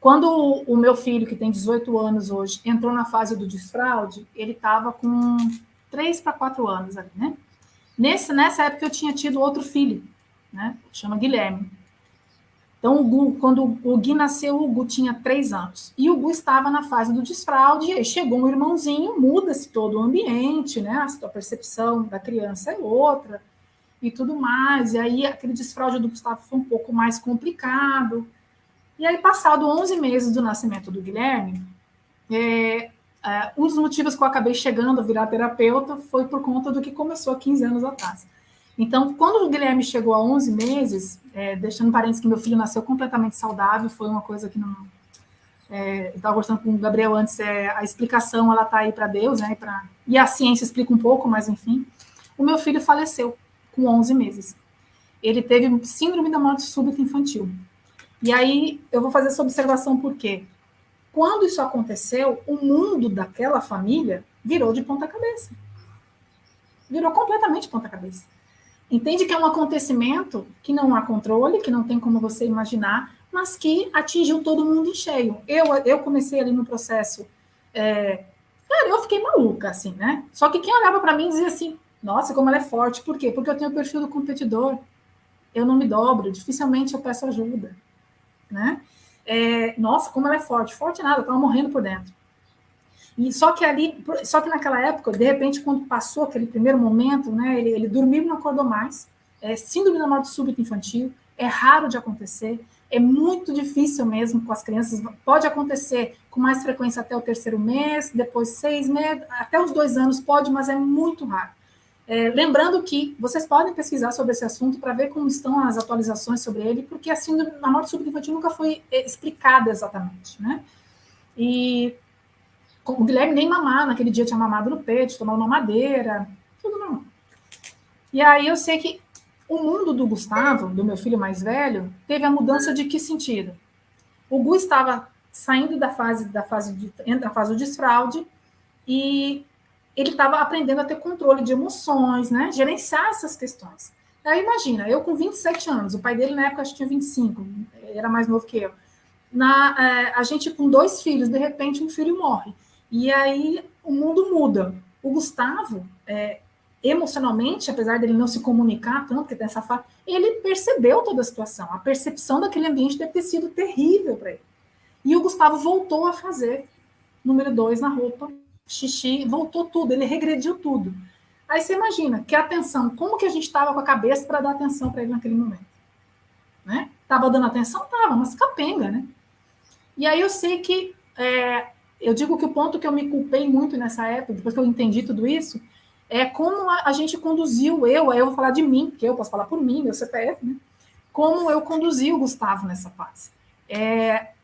Quando o meu filho, que tem 18 anos hoje, entrou na fase do desfraude, ele estava com 3 para 4 anos ali, né? Nessa época eu tinha tido outro filho, né? Chama Guilherme. Então, quando o Gui nasceu, o Gu tinha 3 anos. E o Gu estava na fase do desfraude, e aí chegou um irmãozinho, muda-se todo o ambiente, né? A percepção da criança é outra, e tudo mais. E aí, aquele desfraude do Gustavo foi um pouco mais complicado. E aí, passado 11 meses do nascimento do Guilherme, um dos motivos que eu acabei chegando a virar terapeuta foi por conta do que começou há 15 anos atrás. Então, quando o Guilherme chegou a 11 meses, deixando parênteses que meu filho nasceu completamente saudável, foi uma coisa que não... eu estava conversando com o Gabriel antes, a explicação, ela está aí para Deus, né? E a ciência explica um pouco, mas enfim. O meu filho faleceu com 11 meses. Ele teve síndrome da morte súbita infantil. E aí, eu vou fazer essa observação por quê? Quando isso aconteceu, o mundo daquela família virou de ponta cabeça. Virou completamente de ponta cabeça. Entende que é um acontecimento que não há controle, que não tem como você imaginar, mas que atingiu todo mundo em cheio. Eu comecei ali no processo... cara, eu fiquei maluca, assim, né? Só que quem olhava para mim dizia assim, nossa, como ela é forte. Por quê? Porque eu tenho o perfil do competidor. Eu não me dobro, dificilmente eu peço ajuda, né? Nossa, como ela é forte. Forte nada, eu estava morrendo por dentro. E só que naquela época, de repente, quando passou aquele primeiro momento, né, ele dormiu e não acordou mais. Síndrome da morte súbita infantil, é raro de acontecer, é muito difícil mesmo com as crianças. Pode acontecer com mais frequência até o 3º mês, depois 6 meses, até os 2 anos pode, mas é muito raro. Lembrando que vocês podem pesquisar sobre esse assunto para ver como estão as atualizações sobre ele, porque a síndrome da morte súbita infantil nunca foi explicada exatamente, né? E o Guilherme nem mamar, naquele dia tinha mamado no peito, tomava uma mamadeira, tudo normal. E aí eu sei que o mundo do Gustavo, do meu filho mais velho, teve a mudança de que sentido? O Gu estava saindo da fase do desfraude e ele estava aprendendo a ter controle de emoções, né? Gerenciar essas questões. Aí imagina, eu com 27 anos, o pai dele na época acho que tinha 25, era mais novo que eu. A gente com 2 filhos, de repente um filho morre. E aí o mundo muda. O Gustavo, emocionalmente, apesar dele não se comunicar tanto, porque tem essa fase, ele percebeu toda a situação. A percepção daquele ambiente deve ter sido terrível para ele. E o Gustavo voltou a fazer número 2 na roupa, xixi, voltou tudo, ele regrediu tudo. Aí você imagina, que atenção, como que a gente estava com a cabeça para dar atenção para ele naquele momento? Né? Tava dando atenção? Tava, mas capenga, né? E aí eu sei que, eu digo que o ponto que eu me culpei muito nessa época, depois que eu entendi tudo isso, como a gente conduziu, aí eu vou falar de mim, porque eu posso falar por mim, meu CPF, né? Como eu conduzi o Gustavo nessa fase.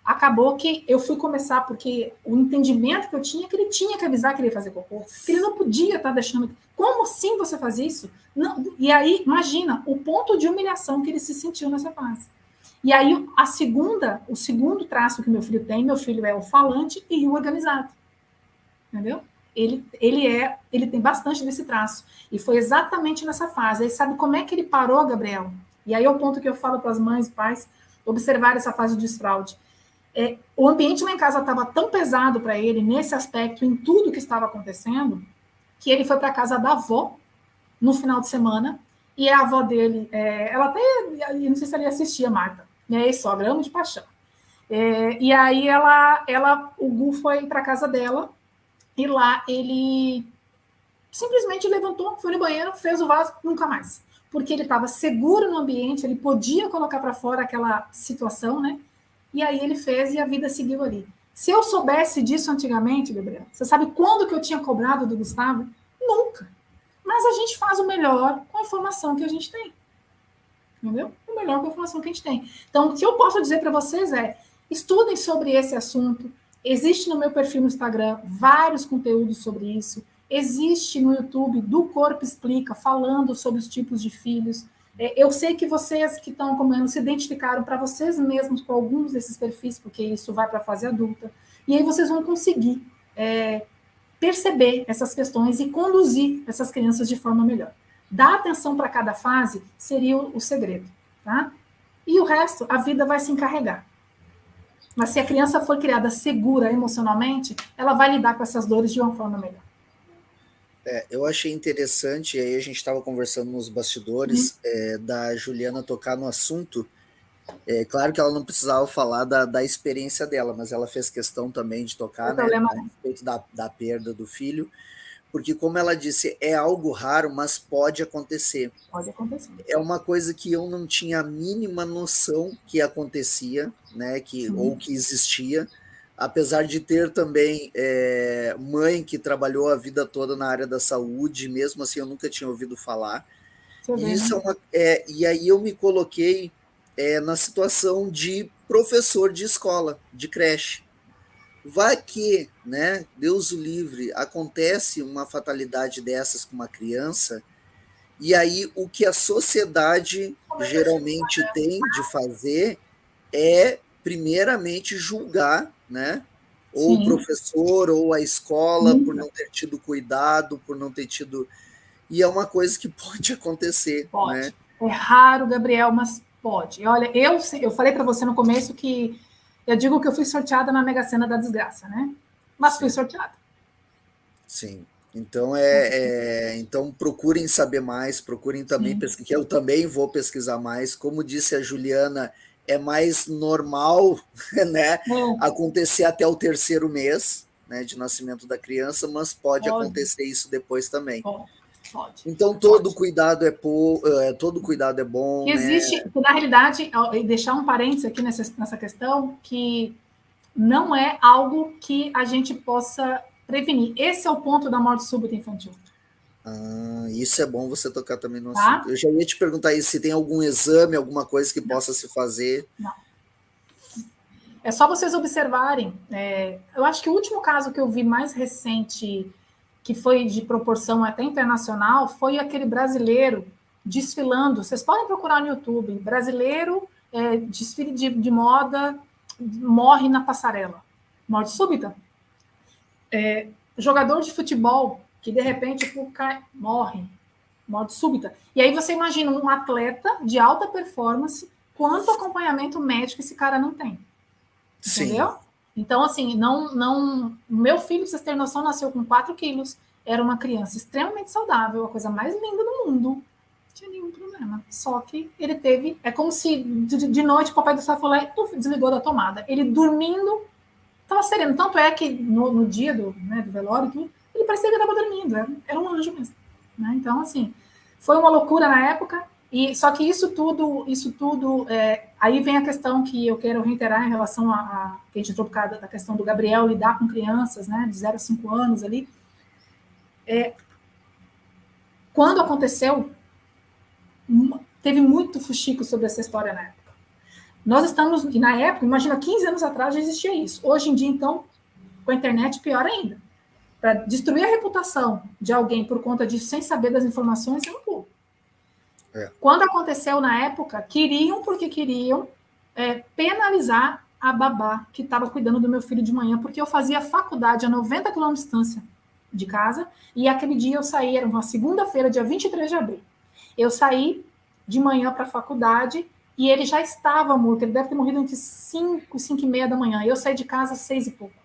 Acabou que eu fui começar, porque o entendimento que eu tinha é que ele tinha que avisar que ele ia fazer cocô, que ele não podia estar deixando. Como assim você faz isso? Não. E aí, imagina o ponto de humilhação que ele se sentiu nessa fase. E aí, o segundo traço que meu filho é o falante e o organizado. Entendeu? Ele tem bastante desse traço. E foi exatamente nessa fase. Aí sabe como é que ele parou, Gabriel? E aí é o ponto que eu falo para as mães e pais observar essa fase de desfraude. O ambiente lá em casa estava tão pesado para ele, nesse aspecto, em tudo que estava acontecendo, que ele foi para a casa da avó no final de semana, e a avó dele, ela até, não sei se ela assistia, Marta, minha ex-sogra, amo de paixão. E aí o Gu foi para a casa dela, e lá ele simplesmente levantou, foi no banheiro, fez o vaso, nunca mais. Porque ele estava seguro no ambiente, ele podia colocar para fora aquela situação, né? E aí ele fez e a vida seguiu ali. Se eu soubesse disso antigamente, Gabriel, você sabe quando que eu tinha cobrado do Gustavo? Nunca. Mas a gente faz o melhor com a informação que a gente tem. Entendeu? O melhor com a informação que a gente tem. Então, o que eu posso dizer para vocês estudem sobre esse assunto. Existe no meu perfil no Instagram vários conteúdos sobre isso. Existe no YouTube do Corpo Explica, falando sobre os tipos de filhos. Eu sei que vocês que estão acompanhando se identificaram para vocês mesmos com alguns desses perfis, porque isso vai para a fase adulta. E aí vocês vão conseguir perceber essas questões e conduzir essas crianças de forma melhor. Dar atenção para cada fase seria o segredo, tá? E o resto, a vida vai se encarregar. Mas se a criança for criada segura emocionalmente, ela vai lidar com essas dores de uma forma melhor. Eu achei interessante, e aí a gente estava conversando nos bastidores, da Juliana tocar no assunto. Claro que ela não precisava falar da experiência dela, mas ela fez questão também de tocar, né, a respeito da perda do filho, porque, como ela disse, é algo raro, mas pode acontecer. Pode acontecer. É uma coisa que eu não tinha a mínima noção que acontecia, né, ou que existia, apesar de ter também mãe que trabalhou a vida toda na área da saúde, mesmo assim eu nunca tinha ouvido falar. E, isso e aí eu me coloquei na situação de professor de escola, de creche. Vai que, né, Deus o livre, acontece uma fatalidade dessas com uma criança, e aí o que a sociedade geralmente tem de fazer é, primeiramente, julgar, né, ou o professor ou a escola por não ter tido cuidado, por não ter tido... E é uma coisa que pode acontecer. Pode. Né? É raro, Gabriel, mas pode. Olha, eu falei para você no começo que eu digo que eu fui sorteada na Mega Sena da desgraça, né? Mas fui sorteada. Sim. Então, então procurem saber mais, procurem também pesquisar. Eu também vou pesquisar mais. Como disse a Juliana, é mais normal, né, acontecer até o 3º mês, né, de nascimento da criança, mas pode acontecer isso depois também. Pode. Então todo cuidado é bom. Que existe, né? Na realidade, deixar um parênteses aqui nessa questão, que não é algo que a gente possa prevenir. Esse é o ponto da morte súbita infantil. Isso é bom você tocar também no assunto. Eu já ia te perguntar isso, se tem algum exame, alguma coisa que possa se fazer. Não. É só vocês observarem. Eu acho que o último caso que eu vi mais recente, que foi de proporção até internacional, foi aquele brasileiro desfilando. Vocês podem procurar no YouTube. Brasileiro, desfile de moda, morre na passarela. Morte súbita. Jogador de futebol, que de repente morre. Morte súbita. E aí você imagina um atleta de alta performance, quanto acompanhamento médico esse cara não tem. Entendeu? Sim. Então, assim, meu filho, pra vocês terem noção, nasceu com 4 quilos. Era uma criança extremamente saudável, a coisa mais linda do mundo. Não tinha nenhum problema. Só que ele teve... É como se de noite o papai do céu falou e desligou da tomada. Ele dormindo, estava sereno. Tanto é que no dia do velório, ele parecia que estava dormindo. Era um anjo mesmo. Né? Então, assim, foi uma loucura na época. Só que isso tudo aí vem a questão que eu quero reiterar em relação a que a gente entrou por causa da questão do Gabriel lidar com crianças, né, de 0 a 5 anos ali. quando aconteceu, teve muito fuxico sobre essa história na época. Nós estamos, e na época, imagina, 15 anos atrás já existia isso. Hoje em dia, então, com a internet, pior ainda. Para destruir a reputação de alguém por conta disso, sem saber das informações, é um pulo. Quando aconteceu na época, queriam penalizar a babá que estava cuidando do meu filho de manhã, porque eu fazia faculdade a 90 km de distância de casa, e aquele dia eu saí, era uma segunda-feira, dia 23 de abril. Eu saí de manhã para a faculdade e ele já estava morto, ele deve ter morrido entre 5 e 5 e meia da manhã. Eu saí de casa às 6 e pouco.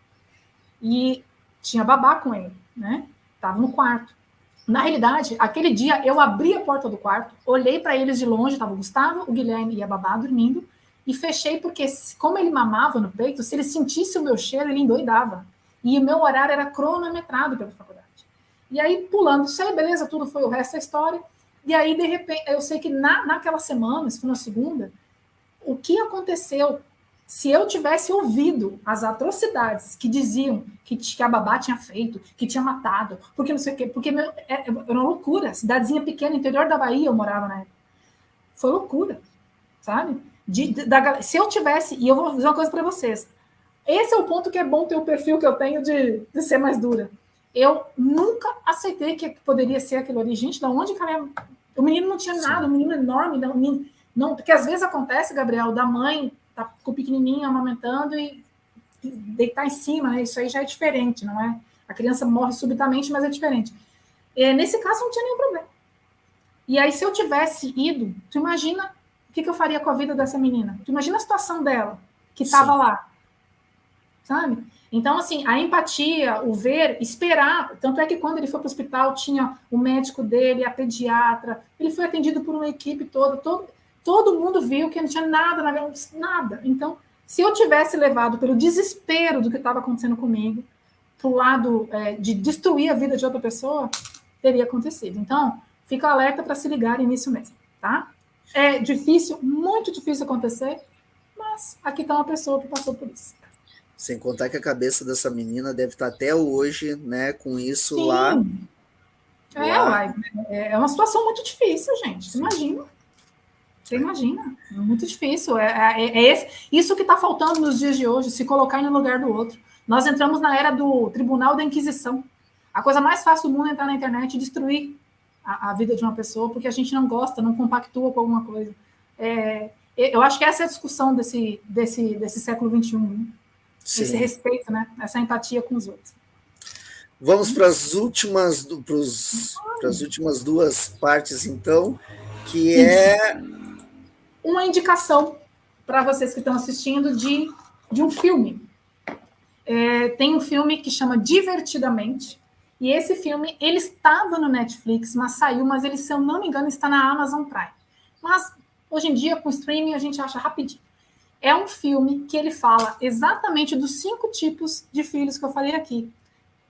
E tinha babá com ele, né? Estava no quarto. Na realidade, aquele dia eu abri a porta do quarto, olhei para eles de longe, estava o Gustavo, o Guilherme e a babá dormindo, e fechei porque, como ele mamava no peito, se ele sentisse o meu cheiro, ele endoidava. E o meu horário era cronometrado pela faculdade. E aí, pulando isso aí, beleza, tudo foi o resto da história. E aí, de repente, eu sei que naquela semana, isso foi na segunda, o que aconteceu, se eu tivesse ouvido as atrocidades que diziam que a babá tinha feito, que tinha matado, porque não sei o quê, porque era uma loucura, cidadezinha pequena, interior da Bahia, eu morava na época. Foi loucura, sabe? Se eu tivesse, e eu vou dizer uma coisa para vocês, esse é o ponto que é bom ter o perfil que eu tenho de ser mais dura. Eu nunca aceitei que poderia ser aquilo ali. Gente, da onde que ela... O menino não tinha nada, o menino enorme, não, porque às vezes acontece, Gabriel, da mãe tá com o pequenininho amamentando e deitar em cima, né? Isso aí já é diferente, não é? A criança morre subitamente, mas é diferente. Nesse caso, não tinha nenhum problema. E aí, se eu tivesse ido, tu imagina o que eu faria com a vida dessa menina? Tu imagina a situação dela, que estava lá, sabe? Então, assim, a empatia, o ver, esperar. Tanto é que quando ele foi para o hospital, tinha o médico dele, a pediatra, ele foi atendido por uma equipe toda, todo mundo viu que não tinha nada. Então, se eu tivesse levado pelo desespero do que estava acontecendo comigo, para o lado de destruir a vida de outra pessoa, teria acontecido. Então, fica alerta para se ligarem nisso mesmo, tá? É difícil, muito difícil acontecer, mas aqui está uma pessoa que passou por isso. Sem contar que a cabeça dessa menina deve estar até hoje, né, com isso. Sim. lá. É uma situação muito difícil, gente. Você imagina? É muito difícil. Isso que está faltando nos dias de hoje, se colocar no lugar do outro. Nós entramos na era do Tribunal da Inquisição. A coisa mais fácil do mundo é entrar na internet e destruir a vida de uma pessoa, porque a gente não gosta, não compactua com alguma coisa. Eu acho que essa é a discussão desse século XXI. Né? Esse respeito, né? Essa empatia com os outros. Vamos para as últimas duas partes, então, que é uma indicação para vocês que estão assistindo de um filme. Tem um filme que chama Divertidamente, e esse filme, ele estava no Netflix, mas saiu, mas ele, se eu não me engano, está na Amazon Prime. Mas, hoje em dia, com streaming, a gente acha rapidinho. É um filme que ele fala exatamente dos 5 tipos de filhos que eu falei aqui.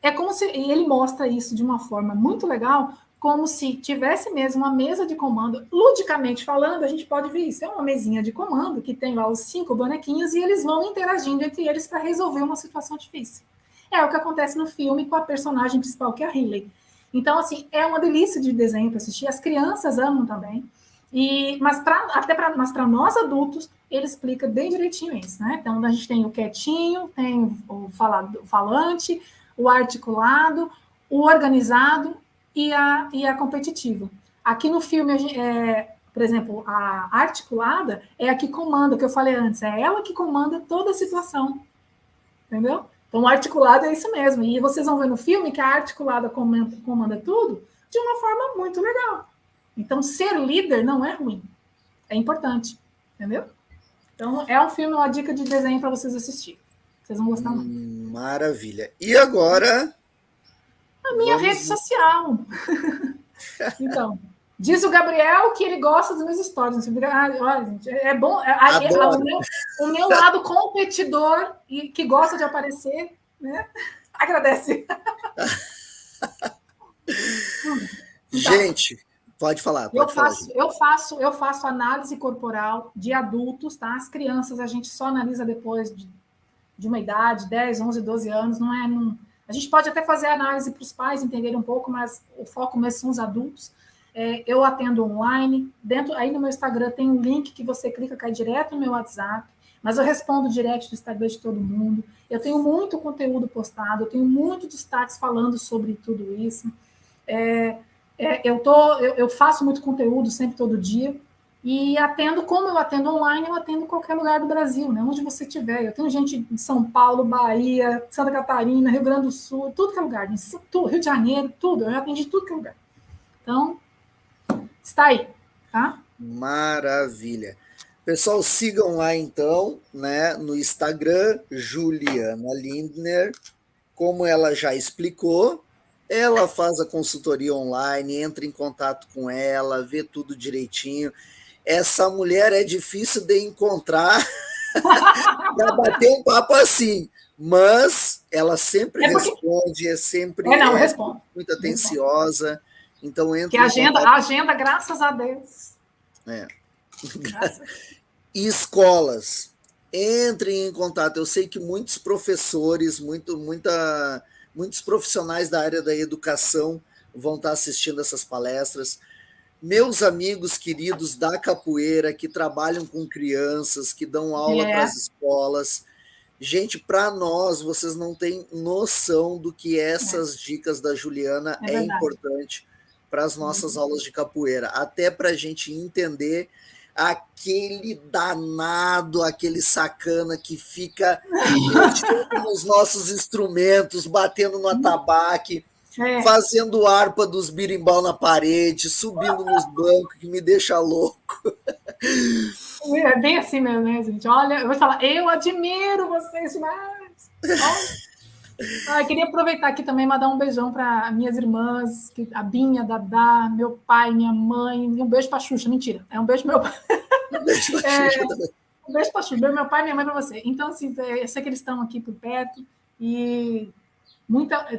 É como se ele mostra isso de uma forma muito legal, como se tivesse mesmo uma mesa de comando. Ludicamente falando, a gente pode ver isso. É uma mesinha de comando que tem lá os 5 bonequinhos e eles vão interagindo entre eles para resolver uma situação difícil. É o que acontece no filme com a personagem principal, que é a Riley. Então, assim, é uma delícia de desenho para assistir. As crianças amam também. Mas para nós adultos, ele explica bem direitinho isso, né? Então, a gente tem o quietinho, tem o falante, o articulado, o organizado e a competitiva. Aqui no filme, por exemplo, a articulada é a que comanda, que eu falei antes, é ela que comanda toda a situação, entendeu? Então, o articulado é isso mesmo. E vocês vão ver no filme que a articulada comanda tudo de uma forma muito legal. Então, ser líder não é ruim. É importante, entendeu? Então, é um filme, uma dica de desenho para vocês assistirem. Vocês vão gostar muito. Maravilha. E agora... A minha rede social. Então, diz o Gabriel que ele gosta dos meus stories. Olha, gente, é bom. O meu lado competidor e que gosta de aparecer, né? Agradece. Então, gente, pode falar. Eu faço análise corporal de adultos, tá? As crianças a gente só analisa depois de uma idade, 10, 11, 12 anos. A gente pode até fazer análise para os pais entenderem um pouco, mas o foco mesmo são os adultos. Eu atendo online. Aí no meu Instagram tem um link que você clica, cai direto no meu WhatsApp. Mas eu respondo direct do Instagram de todo mundo. Eu tenho muito conteúdo postado, eu tenho muitos destaques falando sobre tudo isso. Eu faço muito conteúdo sempre, todo dia. E como eu atendo online, eu atendo em qualquer lugar do Brasil, né? Onde você estiver. Eu tenho gente de São Paulo, Bahia, Santa Catarina, Rio Grande do Sul, tudo que é lugar. Rio de Janeiro, tudo. Eu já atendi tudo que é lugar. Então, está aí, tá? Maravilha. Pessoal, sigam lá então, né, no Instagram, Juliana Lindner. Como ela já explicou, ela faz a consultoria online, entra em contato com ela, vê tudo direitinho. Essa mulher é difícil de encontrar para bater um papo assim, mas ela sempre responde, não, respondo. muito atenciosa. Então entra a agenda, graças a Deus. E escolas, entrem em contato. Eu sei que muitos professores, muitos profissionais da área da educação vão estar assistindo essas palestras. Meus amigos queridos da capoeira, que trabalham com crianças, que dão aula para as escolas. Gente, para nós, vocês não têm noção do que essas dicas da Juliana é importante para as nossas aulas de capoeira. Até para a gente entender aquele danado, aquele sacana que fica mexendo nos nossos instrumentos, batendo no atabaque, fazendo harpa dos birimbau na parede, subindo nos bancos, que me deixa louco. É bem assim mesmo, né, gente? Olha, eu vou falar, eu admiro vocês demais. Eu queria aproveitar aqui também e mandar um beijão para minhas irmãs, a Binha, a Dadá, meu pai, minha mãe. Um beijo para a Xuxa, mentira. É um beijo pro meu pai. Um beijo para a Xuxa também. Um beijo para a Xuxa, meu pai e minha mãe para você. Então, assim, eu sei que eles estão aqui por perto e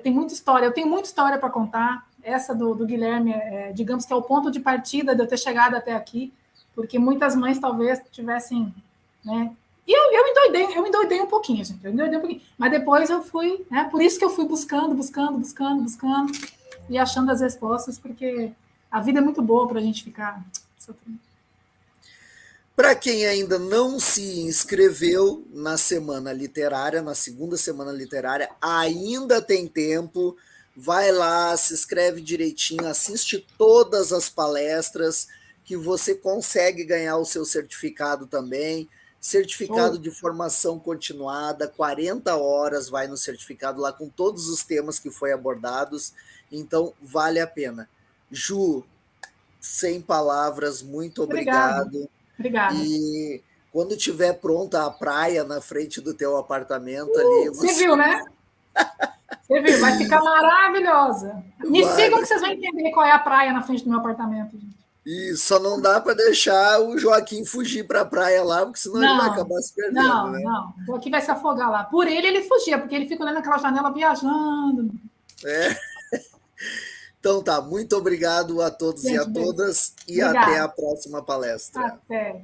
tem muita história. Eu tenho muita história para contar. Essa do Guilherme, digamos que é o ponto de partida de eu ter chegado até aqui, porque muitas mães talvez tivessem, né? E eu me endoidei um pouquinho, gente. Mas depois eu fui, né? Por isso que eu fui buscando e achando as respostas, porque a vida é muito boa para a gente ficar sofrendo. Para quem ainda não se inscreveu na Semana Literária, na segunda Semana Literária, ainda tem tempo. Vai lá, se inscreve direitinho, assiste todas as palestras, que você consegue ganhar o seu certificado também. Certificado de formação continuada, 40 horas vai no certificado lá com todos os temas que foi abordados. Então, vale a pena. Ju, sem palavras, muito obrigado. Obrigada. E quando tiver pronta a praia na frente do teu apartamento ali... Você viu, né? Você viu, vai ficar maravilhosa. Me sigam que vocês vão entender qual é a praia na frente do meu apartamento, gente. E só não dá para deixar o Joaquim fugir para a praia lá, porque senão ele vai acabar se perdendo. Não. O Joaquim vai se afogar lá. Por ele fugia, porque ele fica olhando naquela janela viajando. Então tá, muito obrigado a todos e a todas, e até a próxima palestra. Até.